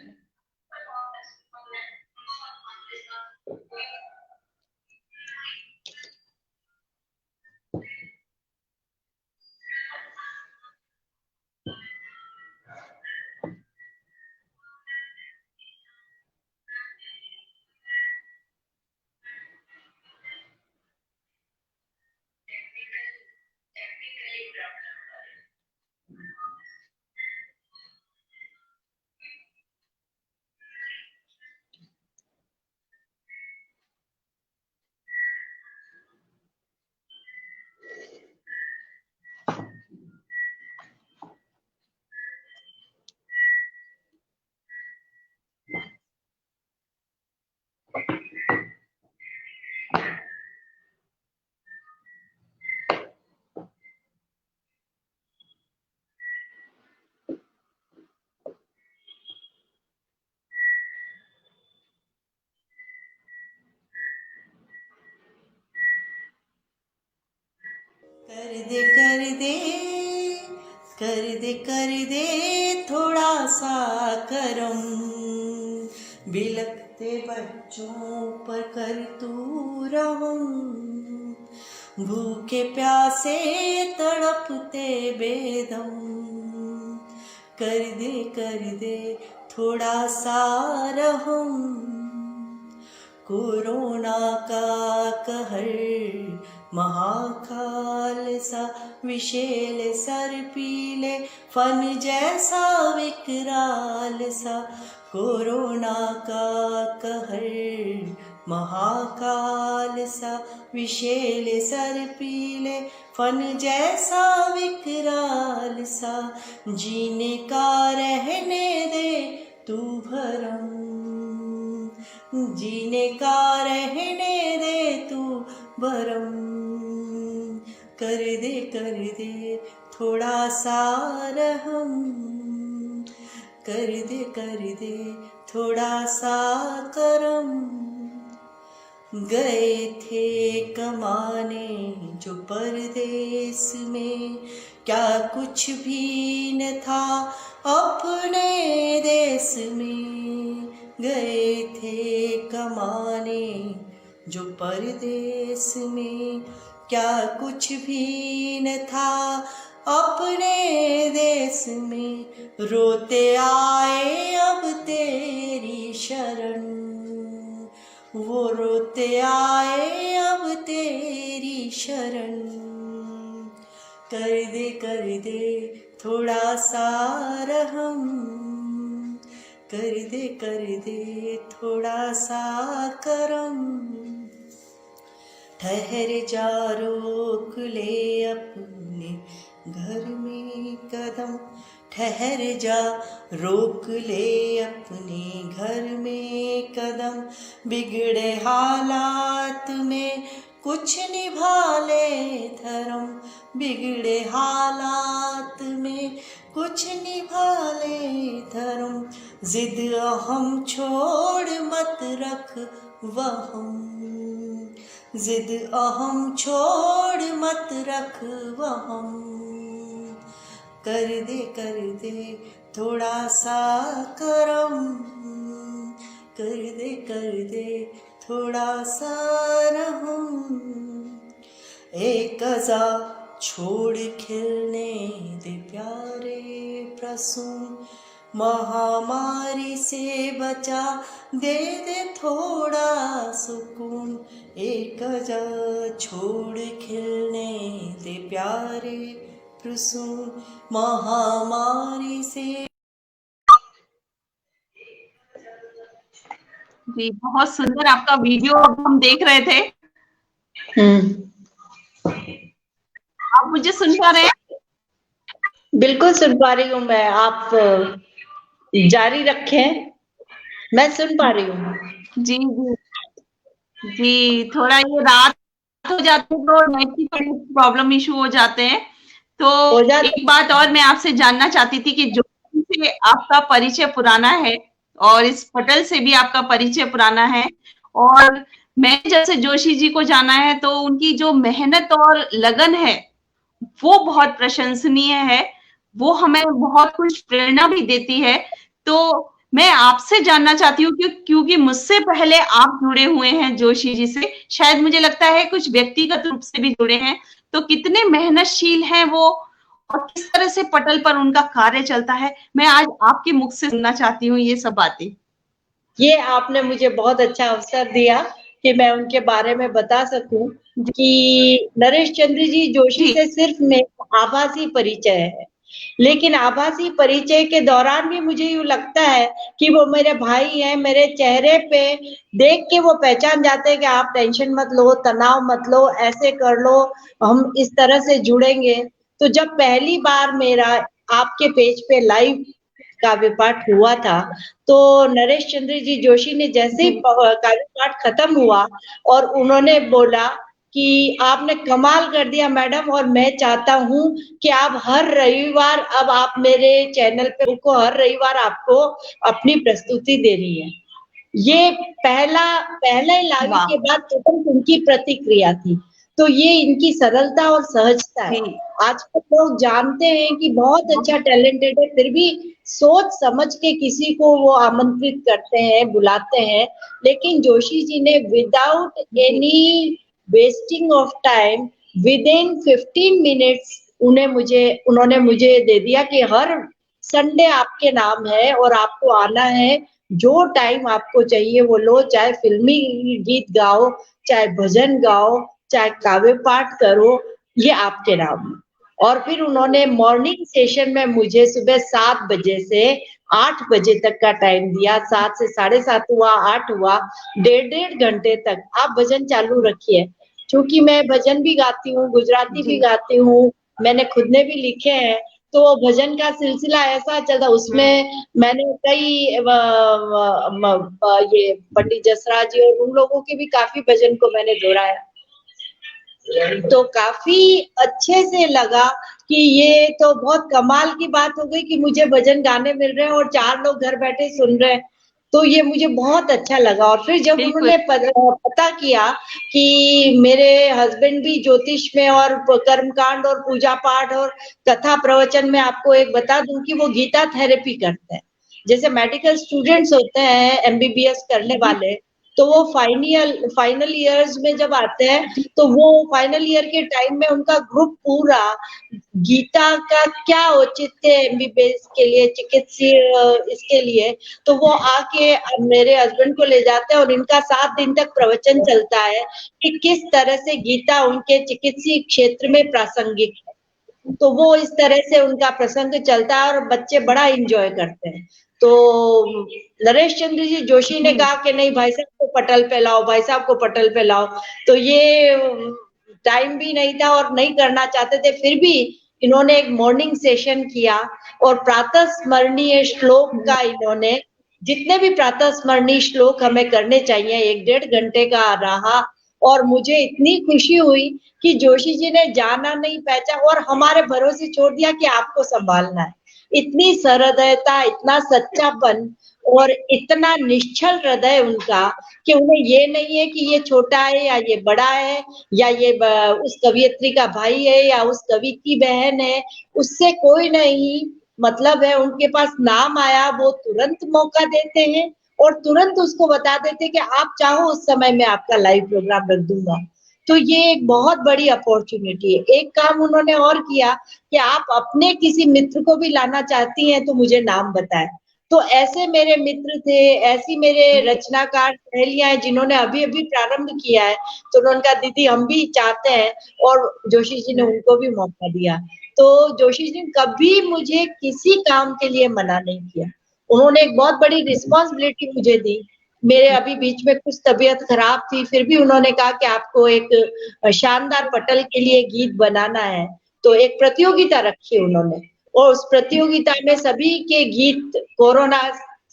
कर दे थोड़ा सा करम, बिलखते बच्चों पर कर तू रहम, भूखे प्यासे तड़पते बेदम, कर दे थोड़ा सा रहम, कोरोना का कहर महाकाल सा, विशेल सर पीले फन जैसा विकराल सा, कोरोना का कहर महाकाल सा, विशेल सर पीले फन जैसा विकराल सा, जीने का रहने दे तू भरम, जीने का रहने दे तू भरम, कर दे थोड़ा सा रहम, कर दे थोड़ा सा करम, गए थे कमाने जो परदेस में, क्या कुछ भी न था अपने देश में, गए थे कमाने जो परदेस में, क्या कुछ भी न था अपने देश में, रोते आए अब तेरी शरण, वो रोते आए अब तेरी शरण, कर दे थोड़ा सा रहम, कर दे थोड़ा सा करम, ठहर जा रोक ले अपने घर में कदम, ठहर जा रोक ले अपने घर में कदम, बिगड़े हालात में कुछ निभा ले धर्म, बिगड़े हालात में कुछ निभा ले धर्म, जिद अहम छोड़ मत रख वहम, जिद अहम छोड़ मत रख वहम, कर दे थोड़ा सा करम, कर दे थोड़ा सा रहम, एक अज़ा छोड़ खिलने दे प्यारे प्रसून, महामारी से बचा दे थोड़ा सुकून, एक अज़ा छोड़ खिलने दे प्यारे प्रसून, महामारी से। जी बहुत सुंदर आपका वीडियो हम देख रहे थे। आप मुझे सुन पा रहे हैं? बिल्कुल सुन पा रही हूँ मैं, आप जारी रखें, मैं सुन पा रही हूँ। जी जी जी, थोड़ा ये रात हो जाते हैं तो नेट प्रॉब्लम इशू हो जाते हैं। तो हो जाते एक बात और मैं आपसे जानना चाहती थी कि जोशी से आपका परिचय पुराना है और इस पटल से भी आपका परिचय पुराना है, और मैंने जैसे जोशी जी को जाना है तो उनकी जो मेहनत और लगन है वो बहुत प्रशंसनीय है। वो हमें बहुत कुछ प्रेरणा भी देती है। तो मैं आपसे जानना चाहती हूँ कि क्योंकि मुझसे पहले आप जुड़े हुए हैं जोशी जी से, शायद मुझे लगता है कुछ व्यक्तिगत रूप से भी जुड़े हैं, तो कितने मेहनतशील हैं वो और किस तरह से पटल पर उनका कार्य चलता है, मैं आज आपके मुख से सुनना चाहती हूँ ये सब बातें। ये आपने मुझे बहुत अच्छा अवसर दिया कि मैं उनके बारे में बता सकूं कि नरेश चंद्र जी जोशी जी, से सिर्फ मेरा आभासी परिचय है, लेकिन आभासी परिचय के दौरान भी मुझे यूँ लगता है कि वो मेरे भाई हैं। मेरे चेहरे पे देख के वो पहचान जाते हैं कि आप टेंशन मत लो, तनाव मत लो, ऐसे कर लो, हम इस तरह से जुड़ेंगे। तो जब पहली बार मेरा आपके पेज पे लाइव काव्य पाठ हुआ था, तो नरेश चंद्र जी जोशी ने जैसे ही जी, काव्य पाठ खत्म हुआ और उन्होंने बोला कि आपने कमाल कर दिया मैडम, और मैं चाहता हूँ कि आप हर रविवार, अब आप मेरे चैनल पे को हर रविवार आपको अपनी प्रस्तुति देनी है। ये पहले लाइव वाह! के बाद तुरंत उनकी प्रतिक्रिया थी। तो ये इनकी सरलता और सहजता है। जी, आजकल लोग जानते हैं कि बहुत अच्छा टैलेंटेड है, फिर भी सोच समझ के किसी को वो आमंत्रित करते हैं, बुलाते हैं। लेकिन जोशी जी ने विदाउट जी, any wasting of time, within 15 minutes उन्होंने मुझे दे दिया कि हर संडे आपके नाम है और आपको आना है। जो टाइम आपको चाहिए वो लो, चाहे फिल्मी गीत गाओ, चाहे भजन गाओ, चाहे काव्य पाठ करो, ये आपके नाम है। और फिर उन्होंने मॉर्निंग सेशन में मुझे सुबह 7 बजे से 8 बजे तक का टाइम दिया। 7 से 7:30 हुआ, 8 हुआ, डेढ़ घंटे तक आप भजन चालू रखिए। क्योंकि मैं भजन भी गाती हूँ, गुजराती भी जी, गाती हूँ, मैंने खुद ने भी लिखे हैं। तो भजन का सिलसिला ऐसा चलता, उसमें मैंने कई ये पंडित जसराज जी और उन लोगों के भी काफी भजन को मैंने दोहराया। तो काफी अच्छे से लगा कि ये तो बहुत कमाल की बात हो गई कि मुझे भजन गाने मिल रहे हैं और 4 लोग घर बैठे सुन रहे हैं। तो ये मुझे बहुत अच्छा लगा। और फिर जब बिल्कुल, उन्होंने पता किया कि मेरे हस्बैंड भी ज्योतिष में और कर्मकांड और पूजा पाठ और कथा प्रवचन में, आपको एक बता दूं कि वो गीता थेरेपी करते हैं। जैसे मेडिकल स्टूडेंट्स होते हैं एमबीबीएस करने जी, वाले, तो वो फाइनल ईयर्स में जब आते हैं, जी, तो वो फाइनल ईयर के टाइम में उनका ग्रुप पूरा गीता का क्या औचित्य है एमबीबीएस के लिए, चिकित्सीय इसके लिए, तो वो आके मेरे हस्बैंड को ले जाते हैं और इनका 7 दिन तक प्रवचन चलता है कि किस तरह से गीता उनके चिकित्सीय क्षेत्र में प्रासंगिक है। तो वो इस तरह से उनका प्रसंग चलता है और बच्चे बड़ा एंजॉय करते हैं। तो नरेश चंद्र जी जोशी ने जी, कहा कि नहीं भाई साहब को पटल पे लाओ, भाई साहब को पटल पे लाओ। तो ये टाइम भी नहीं था और नहीं करना चाहते थे, फिर भी इन्होंने एक मॉर्निंग सेशन किया और प्रातः स्मरणीय श्लोक का इन्होंने, जितने भी प्रातः स्मरणीय श्लोक हमें करने चाहिए, 1-1.5 घंटे का रहा। और मुझे इतनी खुशी हुई कि जोशी जी ने जाना नहीं पहचाना और हमारे भरोसे छोड़ दिया कि आपको संभालना है। इतनी सहृदयता, इतना सच्चापन और इतना निश्चल हृदय उनका कि उन्हें ये नहीं है कि ये छोटा है या ये बड़ा है या ये उस कवियत्री का भाई है या उस कवि की बहन है, उससे कोई नहीं मतलब है। उनके पास नाम आया, वो तुरंत मौका देते हैं और तुरंत उसको बता देते हैं कि आप चाहो उस समय में आपका लाइव प्रोग्राम रख दूंगा। तो ये एक बहुत बड़ी अपॉर्चुनिटी है। एक काम उन्होंने और किया कि आप अपने किसी मित्र को भी लाना चाहती हैं तो मुझे नाम बताएं। तो ऐसे मेरे मित्र थे, ऐसी मेरे रचनाकार सहेलियां हैं जिन्होंने अभी अभी प्रारंभ किया है। तो उन्होंने कहा दीदी हम भी चाहते हैं, और जोशी जी ने उनको भी मौका दिया। तो जोशी जी ने कभी मुझे किसी काम के लिए मना नहीं किया। उन्होंने एक बहुत बड़ी रिस्पॉन्सिबिलिटी मुझे दी। मेरे अभी बीच में कुछ तबीयत खराब थी, फिर भी उन्होंने कहा कि आपको एक शानदार पटल के लिए गीत बनाना है। तो एक प्रतियोगिता रखी उन्होंने और उस प्रतियोगिता में सभी के गीत कोरोना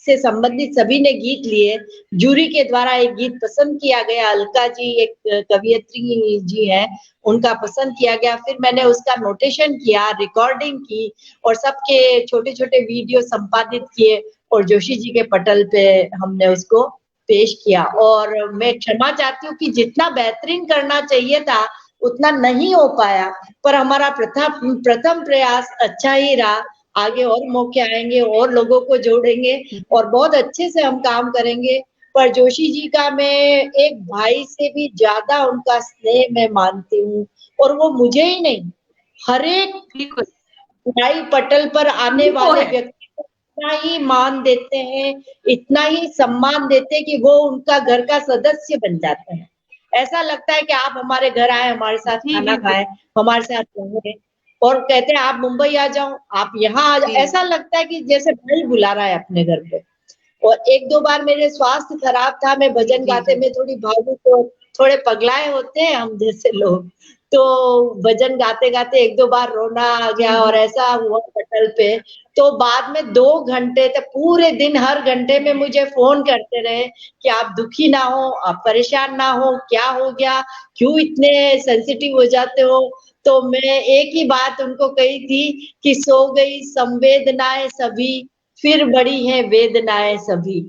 से संबंधित सभी ने गीत लिए। जूरी के द्वारा एक गीत पसंद किया गया, अलका जी एक कवियत्री जी हैं, उनका पसंद किया गया। फिर मैंने उसका नोटेशन किया, रिकॉर्डिंग की और सबके छोटे-छोटे वीडियो संपादित किए और जोशी जी के पटल पे हमने उसको पेश किया। और मैं क्षमा चाहती हूँ कि जितना बेहतरीन करना चाहिए था उतना नहीं हो पाया, पर हमारा प्रथम प्रयास अच्छा ही रहा। आगे और मौके आएंगे और लोगों को जोड़ेंगे और बहुत अच्छे से हम काम करेंगे। पर जोशी जी का मैं एक भाई से भी ज्यादा उनका स्नेह मैं मानती हूँ और वो मुझे ही नहीं, हर एक बिल्कुल भाई पटल पर आने उनको वाले है। व्यक्ति को इतना ही मान देते हैं, इतना ही सम्मान देते हैं कि वो उनका घर का सदस्य बन जाते हैं। ऐसा लगता है कि आप हमारे घर आए, हमारे साथ जी खाना बिल्कुल। खाएं, हमारे साथ रहें और कहते हैं आप मुंबई आ जाओ, आप यहाँ आ जाओ। जी ऐसा लगता है कि जैसे भाई बुला रहा है अपने घर पे। और 1-2 बार मेरे स्वास्थ्य खराब था, मैं जी भजन जी गाते जी में थोड़ी भावुक तो थोड़े पगलाए होते हैं हम जैसे लोग, तो भजन गाते-गाते 1-2 बार रोना आ जी गया और जी ऐसा हुआ पटल पे। तो बाद में 2 घंटे तक पूरे दिन हर घंटे में मुझे फ़ोन करते रहे कि आप दुखी ना हो, आप परेशान ना हो, क्या हो गया? क्यों इतने सेंसिटिव हो जाते हो? तो मैं एक ही बात उनको कही थी कि सो गई संवेदनाएँ सभी, फिर बड़ी हैं वेदनाएँ सभी।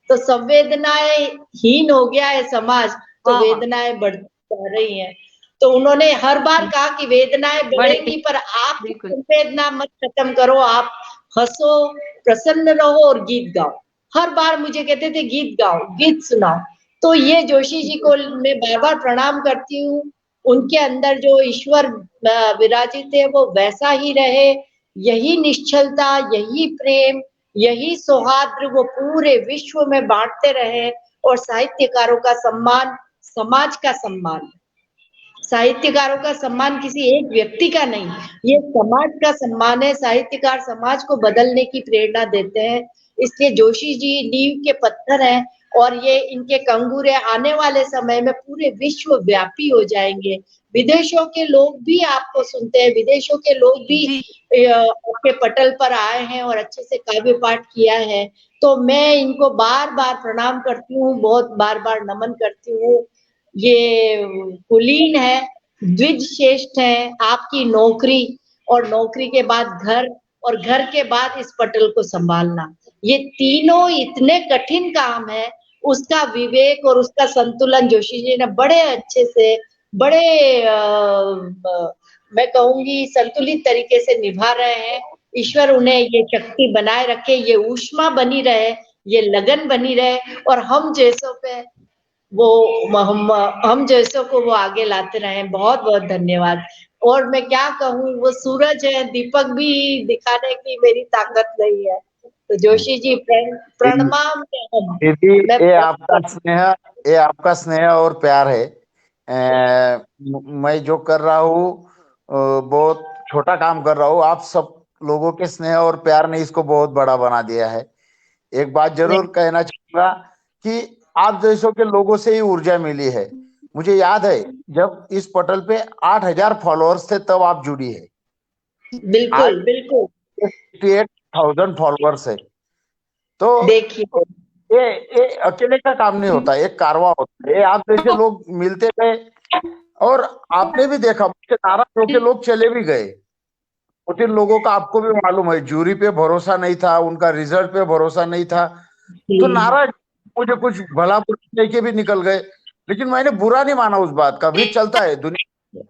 तो संवेदनाएँ हीन हो गया है समाज, तो हाँ हाँ वेदनाएँ बढ़ती जा रही हैं। तो उन्होंने हर बार कहा कि वेदनाएँ बड़े बढ़ेंगी पर आप बिल्कुल संवेदना मत खत्म करो, आप हँसो, प्रसन्न रहो और गीत गाओ। हर बार मुझे कहते थे गीत गाओ, गीत सुनाओ। तो ये जोशी जी को मैं बार-बार प्रणाम करती हूँ। उनके अंदर जो ईश्वर विराजित है वो वैसा ही रहे, यही निश्चलता, यही प्रेम, यही सौहार्द वो पूरे विश्व में बाँटते रहे और साहित्यकारों का सम्मान, समाज का सम्मान। साहित्यकारों का सम्मान किसी एक व्यक्ति का नहीं, ये समाज का सम्मान है। साहित्यकार समाज को बदलने की प्रेरणा देते हैं। इसलिए जोशी जी नींव के पत्थर हैं और ये इनके कंगूरे आने वाले समय में पूरे विश्व व्यापी हो जाएँगे। विदेशों के लोग भी आपको सुनते हैं, विदेशों के लोग भी जी आपके पटल पर आए हैं और अच्छे से काव्य पाठ किया है। तो मैं इनको बार-बार प्रणाम करती हूँ, बहुत बार-बार नमन करती हूँ। ये कुलीन है, द्विज श्रेष्ठ है, आपकी नौकरी और नौकरी के बाद घर और घर के बाद इस पटल को सँभालना। ये तीनों इतने कठिन काम है, उसका विवेक और उसका संतुलन जोशी जी ने बड़े अच्छे से, बड़े ब मैं कहूँगी संतुलित तरीके से निभा रहे हैं। ईश्वर उन्हें ये शक्ति बनाए रखे, ये ऊष्मा बनी रहे, ये लगन बनी रहे और हम जैसों पे वो हम जैसों को वो आगे लाते रहें। बहुत-बहुत धन्यवाद। और मैं क्या कहूँ वो सूरज है, दीपक भी दिखाने की मेरी ताकत नहीं है। तो जोशी जी प्रणमाम दीदी, मैं ये बहुत आपका स्नेह, ये आपका स्नेह और प्यार है। मैं जो कर रहा हूँ बहुत छोटा काम कर रहा हूँ। आप सब लोगों के स्नेह और प्यार ने इसको बहुत बड़ा बना दिया है। एक बात जरूर नहीं, कहना चाहूंगा कि आप जैसों के लोगों से ही ऊर्जा मिली है। मुझे याद है जब इस पटल पे 8,000 फॉलोअर्स थे तब आप जुड़ी है। आज बिल्कुल, बिल्कुल। 58,000 फॉलोअर्स है। तो देखिए, ये अकेले का काम नहीं होता, एक कारवां होता है। ये आप जैसे लोग मिलते गए और आपने भी देखा मुझसे नाराज होकर लोग चले भी गए। कुछ लोगों का आपको भी मालूम है, जूरी पे भरोसा नहीं था, उनका रिजल्ट पे भरोसा नहीं था, तो नाराज मुझे कुछ भला बुरा कह के भी निकल गए। लेकिन मैंने बुरा नहीं माना उस बात का, भी चलता है दुनिया।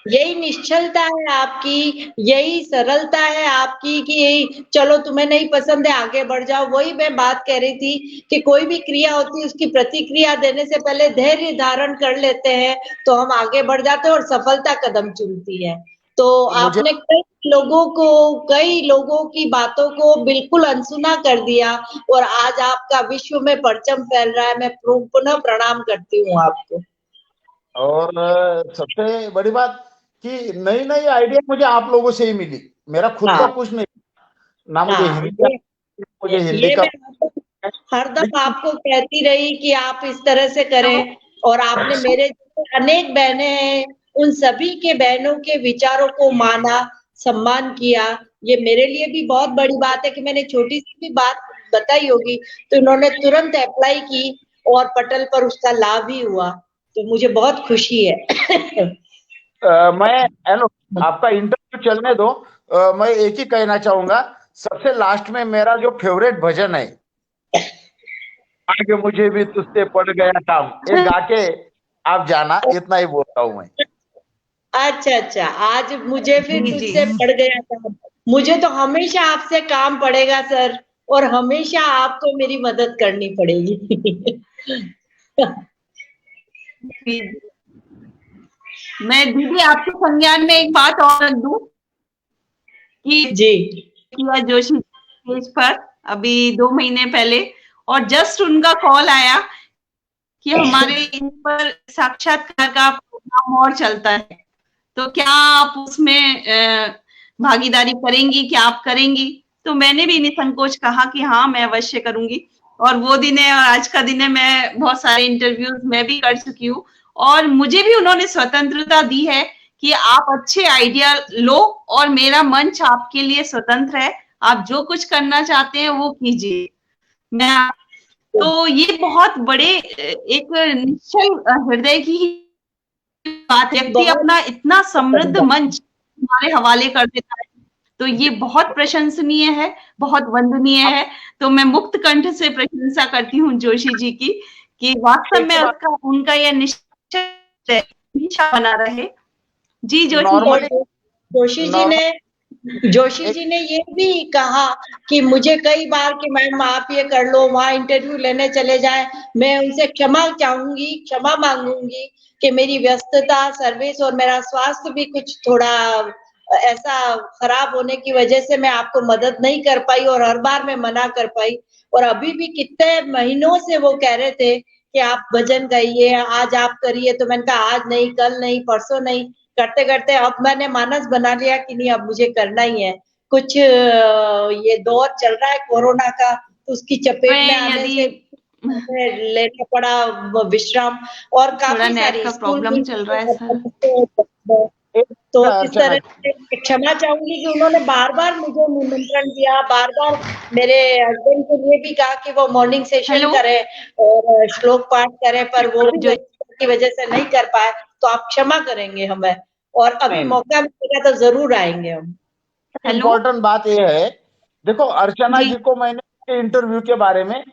यही निश्चलता है आपकी, यही सरलता है आपकी कि यही चलो तुम्हें नहीं पसंद है आगे बढ़ जाओ। वही मैं बात कह रही थी कि कोई भी क्रिया होती है उसकी प्रतिक्रिया देने से पहले धैर्य धारण कर लेते हैं तो हम आगे बढ़ जाते हैं और सफलता कदम चूमती है। तो मुझे आपने कई लोगों की बातों को बिल्कुल अनसुना कर दिया और आज आपका विश्व में परचम फैल रहा है। मैं पुनः प्रणाम करती हूँ आपको। और सबसे बड़ी बात कि नई नई आइडिया मुझे आप लोगों से ही मिली। मेरा खुद का हाँ, कुछ नहीं, ना मुझे हाँ, हिंदी मुझे हिंदी ये का, मैं हरदम लेकिन आपको कहती रही कि आप इस तरह से करें और आपने मेरे जैसे अनेक बहनें हैं, उन सभी के बहनों के विचारों को माना, सम्मान किया। ये मेरे लिए भी बहुत बड़ी बात है कि मैंने छोटी-सी भी बात बताई होगी, तो इन्होंने तुरंत अप्लाई की और पटल पर उसका लाभ ही हुआ, तो मुझे बहुत खुशी है। मैं हेलो, आपका इंटरव्यू चलने दो। मैं एक ही कहना चाहूंगा, सबसे लास्ट में मेरा जो फेवरेट भजन है, आगे मुझे भी तुझसे पड़ गया काम, ये गा के आप जाना, इतना ही बोलता हूं मैं। अच्छा अच्छा, आज मुझे फिर जी जी तुझसे पड़ गया काम। मुझे तो हमेशा आपसे काम पड़ेगा सर, और हमेशा आपको मेरी मदद करनी पड़ेगी। जी। मैं दीदी आपके संज्ञान में एक बात और रख दूं कि जी किया जोशी स्टेज पर अभी 2 महीने पहले, और जस्ट उनका कॉल आया कि हमारे इन पर साक्षात्कार का प्रोग्राम और चलता है, तो क्या आप उसमें भागीदारी करेंगी, क्या आप करेंगी? तो मैंने भी निसंकोच कहा कि हाँ, मैं अवश्य करूंगी। और वो दिन है और आज का दिन है, मैं बहुत सारे इंटरव्यूज मैं भी कर चुकी हूँ, और मुझे भी उन्होंने स्वतंत्रता दी है कि आप अच्छे आइडिया लो और मेरा मंच आपके लिए स्वतंत्र है, आप जो कुछ करना चाहते हैं वो कीजिए। मैं तो ये बहुत बड़े एक निश्चल हृदय की बात, व्यक्ति बहुत अपना इतना समृद्ध मंच हमारे हवाले कर देता है, तो ये बहुत प्रशंसनीय है, बहुत वंदनीय है। तो मैं मुक्त कंठ से प्रशंसा करती हूँ जोशी जी की, कि वास्तव में उसका उनका यह निश्चय हमेशा बना रहे। जी जोशी जी। नॉर्मली जोशी जी नॉर्मल ने जोशी जी ने ये भी कहा कि मुझे कई बार कि मैम आप ये कर लो, वहां इंटरव्यू लेने चले जाएं, मैं उनसे क्षमा चाहूंगी, क्षमा मांगूंगी कि मेरी व्यस्तता, सर्विस और मेरा स्वास्थ्य भी कुछ थोड़ा ऐसा खराब होने की वजह से मैं आपको मदद नहीं कर पाई और हर बार मैं मना कर पाई। और अभी भी कितने महीनों से वो कह रहे थे कि आप भजन गाइए, आज आप करिए, तो मैंने कहा आज नहीं, कल नहीं, परसों नहीं, करते करते अब मैंने मानस बना लिया कि नहीं, अब मुझे करना ही है। कुछ ये दौर चल रहा है कोरोना का, तो उसकी चपेट में आने यदि से लेना पड़ा विश्राम, और थोड़ा काफी नेट सारी का स्कूल प्रॉब्लम भी, चल रहा है सर। तो इस अर्चना तरह से क्षमा चाहूंगी कि उन्होंने बार-बार मुझे निमंत्रण दिया, बार-बार मेरे हस्बैंड के लिए भी कहा कि वो मॉर्निंग सेशन हेलो करें और श्लोक पाठ करें, पर वो भी जो व्यस्तता की वजह से नहीं कर पाए, तो आप क्षमा करेंगे हमें, और अभी मौका मिलेगा तो जरूर आएंगे हम। हेलो इम्पोर्टेंट बात यह है, देखो अर्चना जी जी को मैंने इंटरव्यू के बारे में,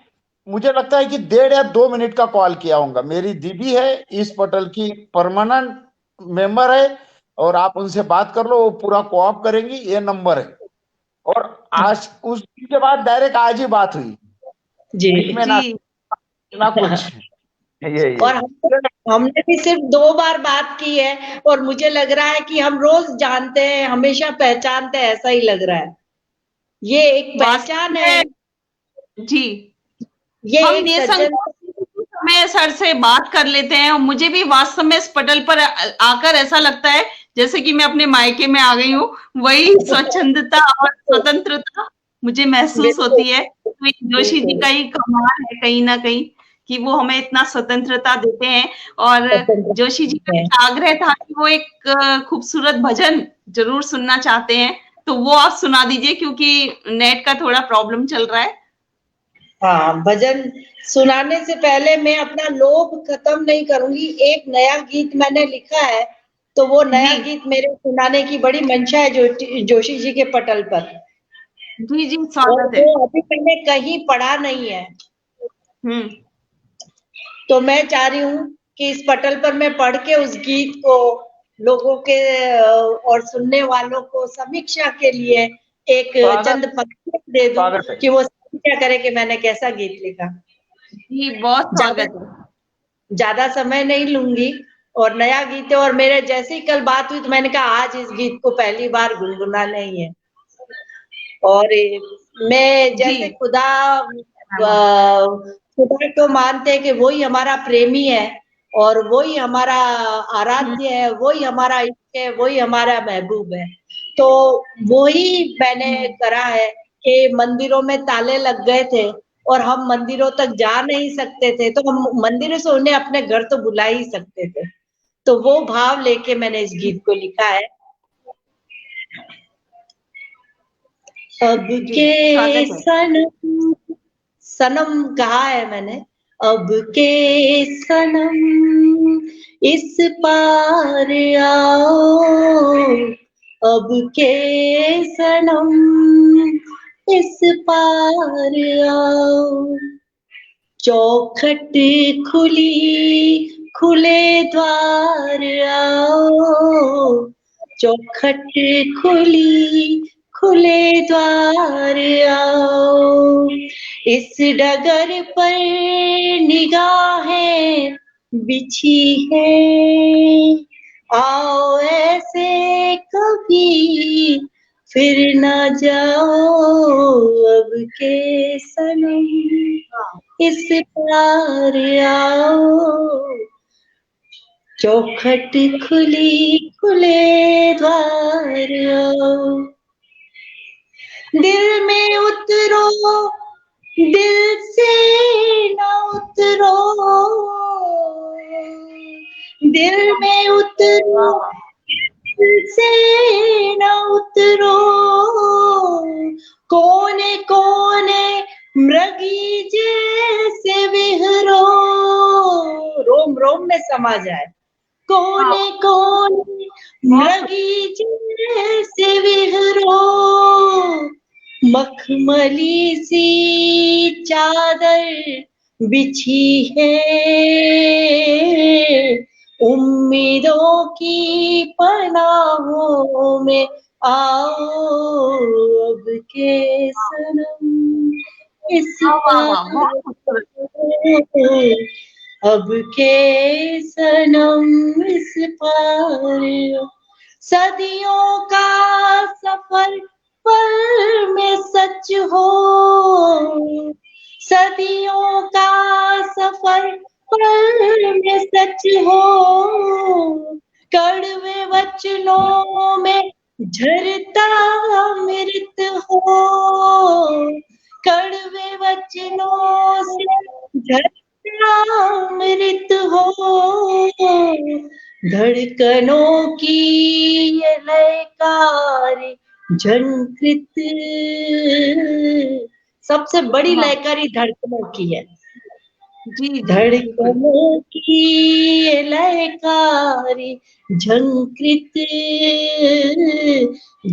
मुझे लगता है कि 1.5 या 2 मिनट का कॉल किया होगा। मेरी दीदी है, इस पटल की परमानेंट मेंबर है, और आप उनसे बात कर लो, वो पूरा कोऑप करेंगी, ये नंबर है। और आज उस दिन के बाद डायरेक्ट आज ही बात हुई, जी इसमें जी ना कुछ ये और हमने भी सिर्फ 2 बार बात की है, और मुझे लग रहा है कि हम रोज जानते हैं, हमेशा पहचानते हैं, ऐसा ही लग रहा है। ये एक वास्तव पहचान है, में जी, ये हम एक सज्जन। निसंकोच समय सर से बात कर लेते हैं, और मुझे भी वास्तव में इस पटल पर आकर ऐसा लगता है जैसे कि मैं अपने मायके में आ गई हूँ, वही स्वच्छंदता और स्वतंत्रता मुझे महसूस बिल्कुल होती है। तो ये जोशी जी बिल्कुल का ही कमाल है कहीं ना कहीं, कि वो हमें इतना स्वतंत्रता देते हैं। और स्वतंत्र जोशी जी का है। एक आग्रह था कि वो एक खूबसूरत भजन जरूर सुनना चाहते हैं, तो वो आप सुना दीजिए, क्योंकि नेट का थोड़ा प्रॉब्लम चल रहा है। हाँ, भजन सुनाने से पहले मैं अपना लोभ खत्म नहीं करूंगी। एक नया गीत मैंने लिखा है, तो वो नया जी गीत मेरे सुनाने की बड़ी मंशा है जोशी जी के पटल पर, जी जी, और स्वागत है। वो अभी मैंने कहीं पढ़ा नहीं है। हम्म। तो मैं चाह रही हूँ कि इस पटल पर मैं पढ़ के उस गीत को लोगों के और सुनने वालों को समीक्षा के लिए एक स्वागत चंद पंक्तियां दे दूं स्वागत है। कि वो समीक्षा करे कि मैंने कैसा गीत लिखा। जी बहुत ज्यादा स्वागत है। ज्यादा समय नहीं लूंगी, और नया गीत है, और मेरे जैसे ही कल बात हुई तो मैंने कहा आज इस गीत को पहली बार गुनगुनाना ही है। और मैं जी जैसे खुदा को मानते हैं कि वही हमारा प्रेमी है, और वही हमारा आराध्य है, वही हमारा इष्ट है, वही हमारा महबूब है। तो वही मैंने करा है कि मंदिरों में ताले लग गए थे और हम मंदिरों तक जा नहीं सकते थे, तो हम मंदिरों से उन्हें अपने घर तो बुला ही सकते थे। तो वो भाव लेके मैंने इस गीत को लिखा है। अब जी के स्वागत है। सनम सनम कहा है मैंने, अब के सनम इस पार आओ, अब के सनम इस पार आओ, चौखट खुली खुले द्वार आओ, चौखट खुली खुले द्वार आओ, इस डगर पर निगाहें बिछी है, आओ ऐसे कभी फिर न जाओ, अब के सनम इस पार आओ, चौखट खुली खुले द्वार आओ, दिल में उतरो दिल से न उतरो, दिल में उतरो दिल से न उतरो, कोने कोने मृगी जैसे विहरो, रोम रोम में समा जाए, कोने कोने मृगी जैसे विहरो, मखमली सी चादर बिछी है, उम्मीदों की पनाहों में आओ, अब के सनम इस पार, अब के सनम इस पार, सदियों का सफर पल में सच हो, सदियों का सफर पल में सच हो, कड़वे वचनों में झरता अमृत हो, कड़वे वचनों से झरता अमृत हो, धड़कनों की ये लयकारी झंकृत, सबसे बड़ी लयकारी धड़कनों की है, जी धड़कनों की ये लयकारी झंकृत,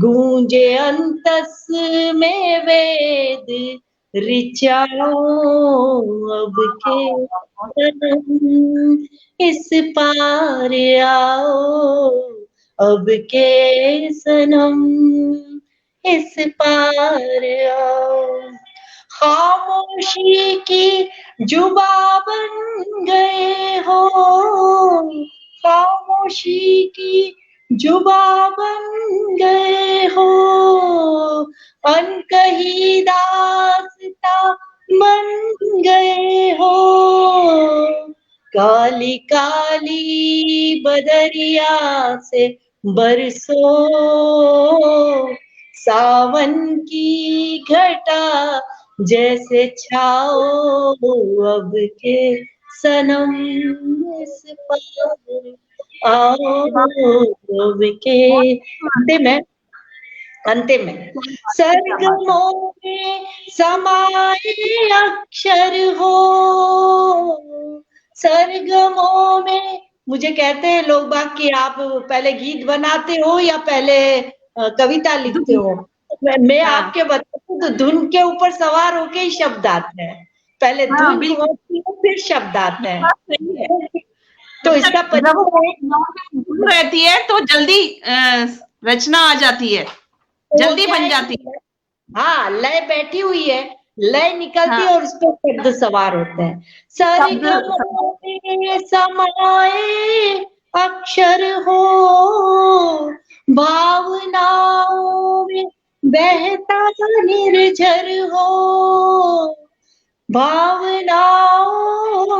गूंजे अंतस में वेद ऋचाओ, अब के सनम इस पार आओ, अब के सनम इस पार आओ, खामोशी की जुबा बन गए हो, खामोशी की जुबा बन गए हो, अनकही दास्तां बन गए हो, काली काली बदरिया से बरसो, सावन की घटा जैसे छाओ, अब के सनम इस पार आओ, अब के अंतिम में सरगमों में समाये अक्षर हो, सरगमों में, मुझे कहते हैं लोग बाग कि आप पहले गीत बनाते हो या पहले कविता लिखते हो, मैं आपके बताऊं तो धुन के ऊपर सवार होके ही शब्द आते हैं, पहले धुन होती है फिर शब्द आते हैं, तो इसका धुन रहती है तो जल्दी रचना आ जाती है, जल्दी बन जाती है। हाँ, लय बैठी हुई है, लय निकलती है और उस पर शब्द सवार होते हैं, सरगमों में समाये अक्षर हो, भावनाओं में बहता निर्झर हो, भावनाओं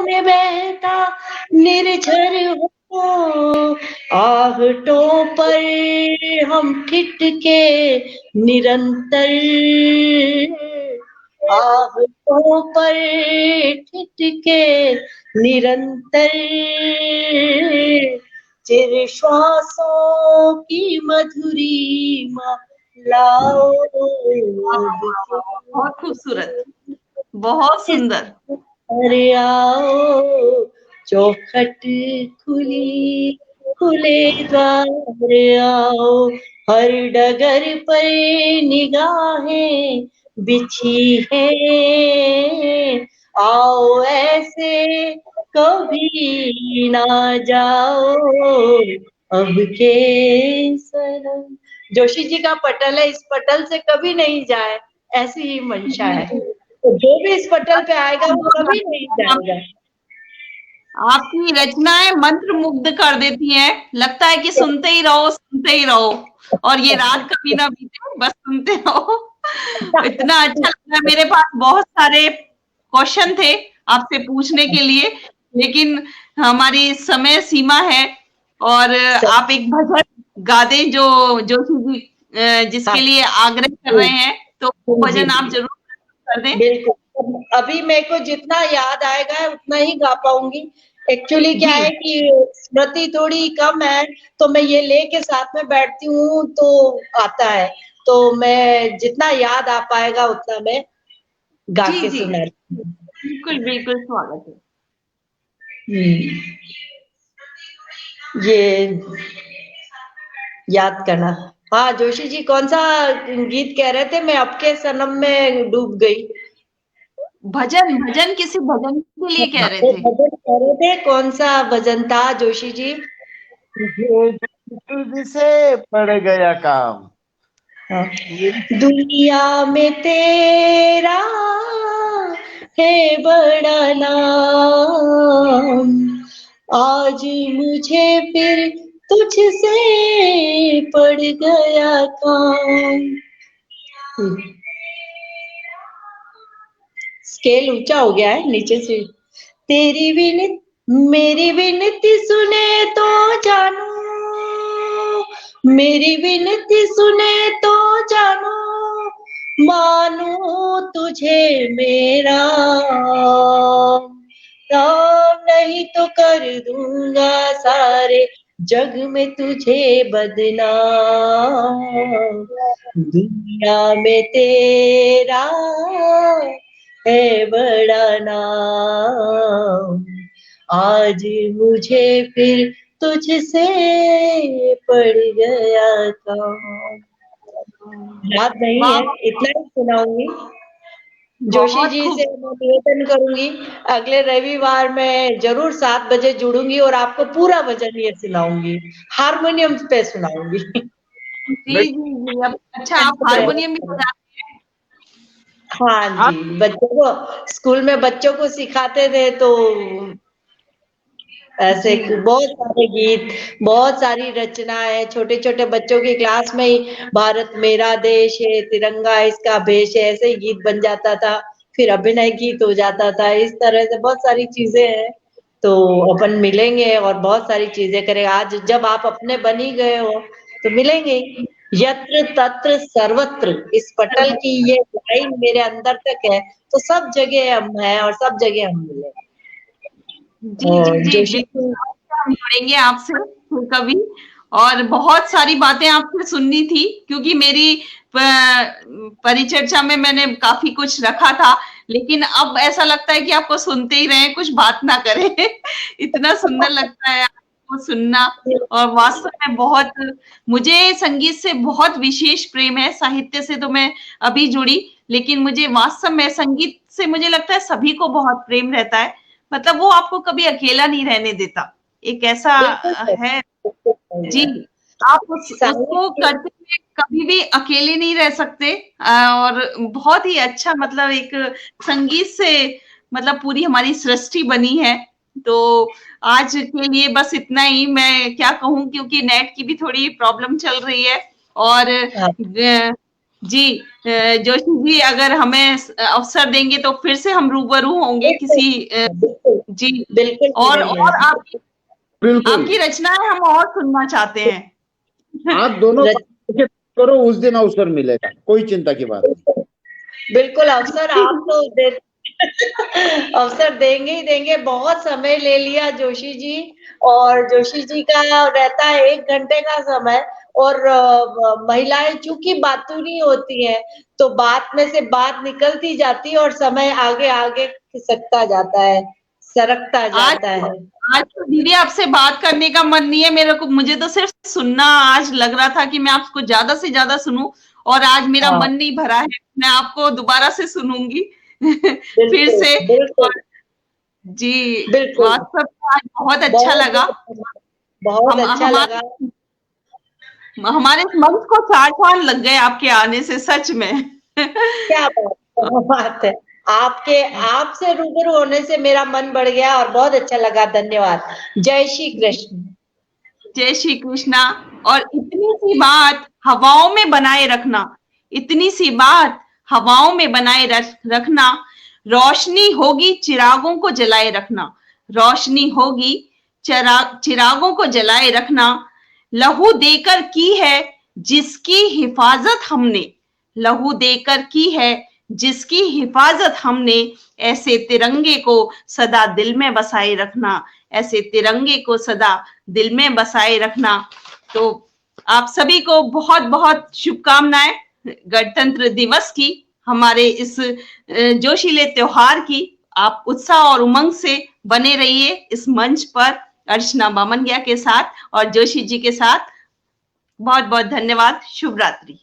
में बहता निर्झर हो, आहटों पर हम ठिठके निरंतर, आहटों पर ठिठके निरंतर, चिर श्वासों की मधुरिमा लाओ, बहुत खूबसूरत, बहुत सुंदर। अरे आओ चौखट खुली, खुले द्वार आओ, हर डगर पर निगाहें बिछी है, आओ ऐसे कभी ना जाओ अब के सनम। जोशी जी का पटल है, इस पटल से कभी नहीं जाए, ऐसी ही मंशा है। तो जो भी इस पटल पे आएगा वो कभी नहीं जाएगा। आपकी रचनाएं मंत्र मुग्ध कर देती हैं, लगता है कि सुनते ही रहो, सुनते ही रहो, और ये रात कभी ना बीते, बस सुनते रहो। इतना अच्छा लगा। मेरे पास बहुत सारे क्वेश्चन थे आपसे पूछने के लिए, लेकिन हमारी समय सीमा है, और आप एक भजन गा दें जो जोशी जी जिसके लिए आग्रह कर रहे हैं, तो वो भजन आप जरूर कर दें। बिल्कुल, अभी मेरे को जितना याद आएगा उतना ही गा पाऊंगी। एक्चुअली क्या है कि स्मृति थोड़ी कम है, तो मैं ये लेके साथ में बैठती हूँ तो आता है, तो मैं जितना याद आ पाएगा उतना मैं गा के सुना। बिल्कुल बिल्कुल स्वागत है। ये याद करना। हाँ जोशी जी, कौन सा गीत कह रहे थे? मैं आपके सनम में डूब गई। भजन, भजन किसी भजन के लिए कह रहे थे? भजन कह रहे थे, कौन सा भजन था जोशी जी? तुझसे पड़ गया काम। दुनिया में तेरा है बड़ा नाम, आज मुझे फिर तुझसे पड़ गया काम। स्केल ऊंचा हो गया है नीचे से। तेरी विनती मेरी विनती सुने तो जानू, मेरी विनती सुने तो जानू, मानू तुझे मेरा राम, नहीं तो कर दूंगा सारे जग में तुझे बदनाम। दुनिया में तेरा है बड़ा नाम, आज मुझे फिर तुझसे पड़ गया काम। याद नहीं है, इतना ही सुनाऊंगी। जोशी जी से मैं निवेदन करूंगी, अगले रविवार मैं जरूर 7 बजे जुड़ूंगी और आपको पूरा भजन ये सुनाऊंगी, हारमोनियम पे सुनाऊंगी। जी जी जी। अब अच्छा, आप हारमोनियम भी बजाते हैं? हाँ जी, बच्चों को स्कूल में बच्चों को सिखाते थे, तो ऐसे बहुत सारे गीत, बहुत सारी रचनाएं, छोटे छोटे बच्चों की क्लास में ही भारत मेरा देश है, तिरंगा इसका भेष है, ऐसे ही गीत बन जाता था, फिर अभिनय गीत हो जाता था। इस तरह से बहुत सारी चीजें हैं, तो अपन मिलेंगे और बहुत सारी चीजें करेंगे। आज जब आप अपने बन ही गए हो तो मिलेंगे। यत्र तत्र सर्वत्र, इस पटल की ये लाइन मेरे अंदर तक है, तो सब जगह हम हैं और सब जगह हम मिलेंगे। जी जी जी, हम जुड़ेंगे आपसे फिर कभी, और बहुत सारी बातें आपसे सुननी थी, क्योंकि मेरी परिचर्चा में मैंने काफी कुछ रखा था, लेकिन अब ऐसा लगता है कि आपको सुनते ही रहें, कुछ बात ना करें। इतना सुंदर लगता है आपको सुनना, और वास्तव में बहुत, मुझे संगीत से बहुत विशेष प्रेम है। साहित्य से तो मैं अभी जुड़ी, लेकिन मुझे वास्तव में संगीत से मुझे लगता है सभी को बहुत प्रेम रहता है, मतलब वो आपको कभी अकेला नहीं रहने देता, एक ऐसा है। जी, आप उसको करते हुए कभी भी अकेले नहीं रह सकते, और बहुत ही अच्छा, मतलब एक संगीत से मतलब पूरी हमारी सृष्टि बनी है। तो आज के लिए बस इतना ही, मैं क्या कहूँ, क्योंकि नेट की भी थोड़ी प्रॉब्लम चल रही है। और जी जोशी जी, अगर हमें अवसर देंगे तो फिर से हम रूबरू होंगे किसी जी बिल्कुल। और आपकी रचनाएं हम और सुनना चाहते हैं। आप दोनों करो, उस दिन अवसर मिलेगा, कोई चिंता की बात नहीं। बिल्कुल अवसर आप तो अवसर देंगे ही देंगे। बहुत समय ले लिया जोशी जी, और जोशी जी का रहता है 1 घंटे का समय, और महिलाएं चूंकि बातूनी होती हैं तो बात में से बात निकलती जाती है और समय आगे आगे खिसकता जाता है, सरकता जाता है। आज तो दीदी आपसे बात करने का मन नहीं है मेरे को, मुझे तो सिर्फ सुनना आज लग रहा था कि मैं आपको ज्यादा से ज्यादा सुनूं, और आज मेरा मन नहीं भरा है, मैं आपको दोबारा से सुनूंगी फिर से। जी वास्तव में आज बहुत अच्छा लगा, बहुत अच्छा लगा। हमारे मंच को 4 चांद लग गए आपके आने से, सच में क्या बात है, आपसे रूबरू होने से मेरा मन बढ़ गया और बहुत अच्छा लगा। धन्यवाद। जय श्री कृष्ण। जय श्री कृष्णा। और इतनी सी बात हवाओं में बनाए रखना, इतनी सी बात हवाओं में बनाए रखना, रोशनी होगी चिरागों को जलाए रखना, रोशनी होगी चिरागों को जलाए रखना, लहू देकर की है जिसकी हिफाजत हमने, लहू देकर की है जिसकी हिफाजत हमने, ऐसे तिरंगे को सदा दिल में बसाए रखना, ऐसे तिरंगे को सदा दिल में बसाए रखना। तो आप सभी को बहुत बहुत शुभकामनाएं गणतंत्र दिवस की, हमारे इस जोशीले त्योहार की। आप उत्साह और उमंग से बने रहिए इस मंच पर अर्चना बामनिया के साथ और जोशी जी के साथ। बहुत बहुत धन्यवाद। शुभ रात्रि।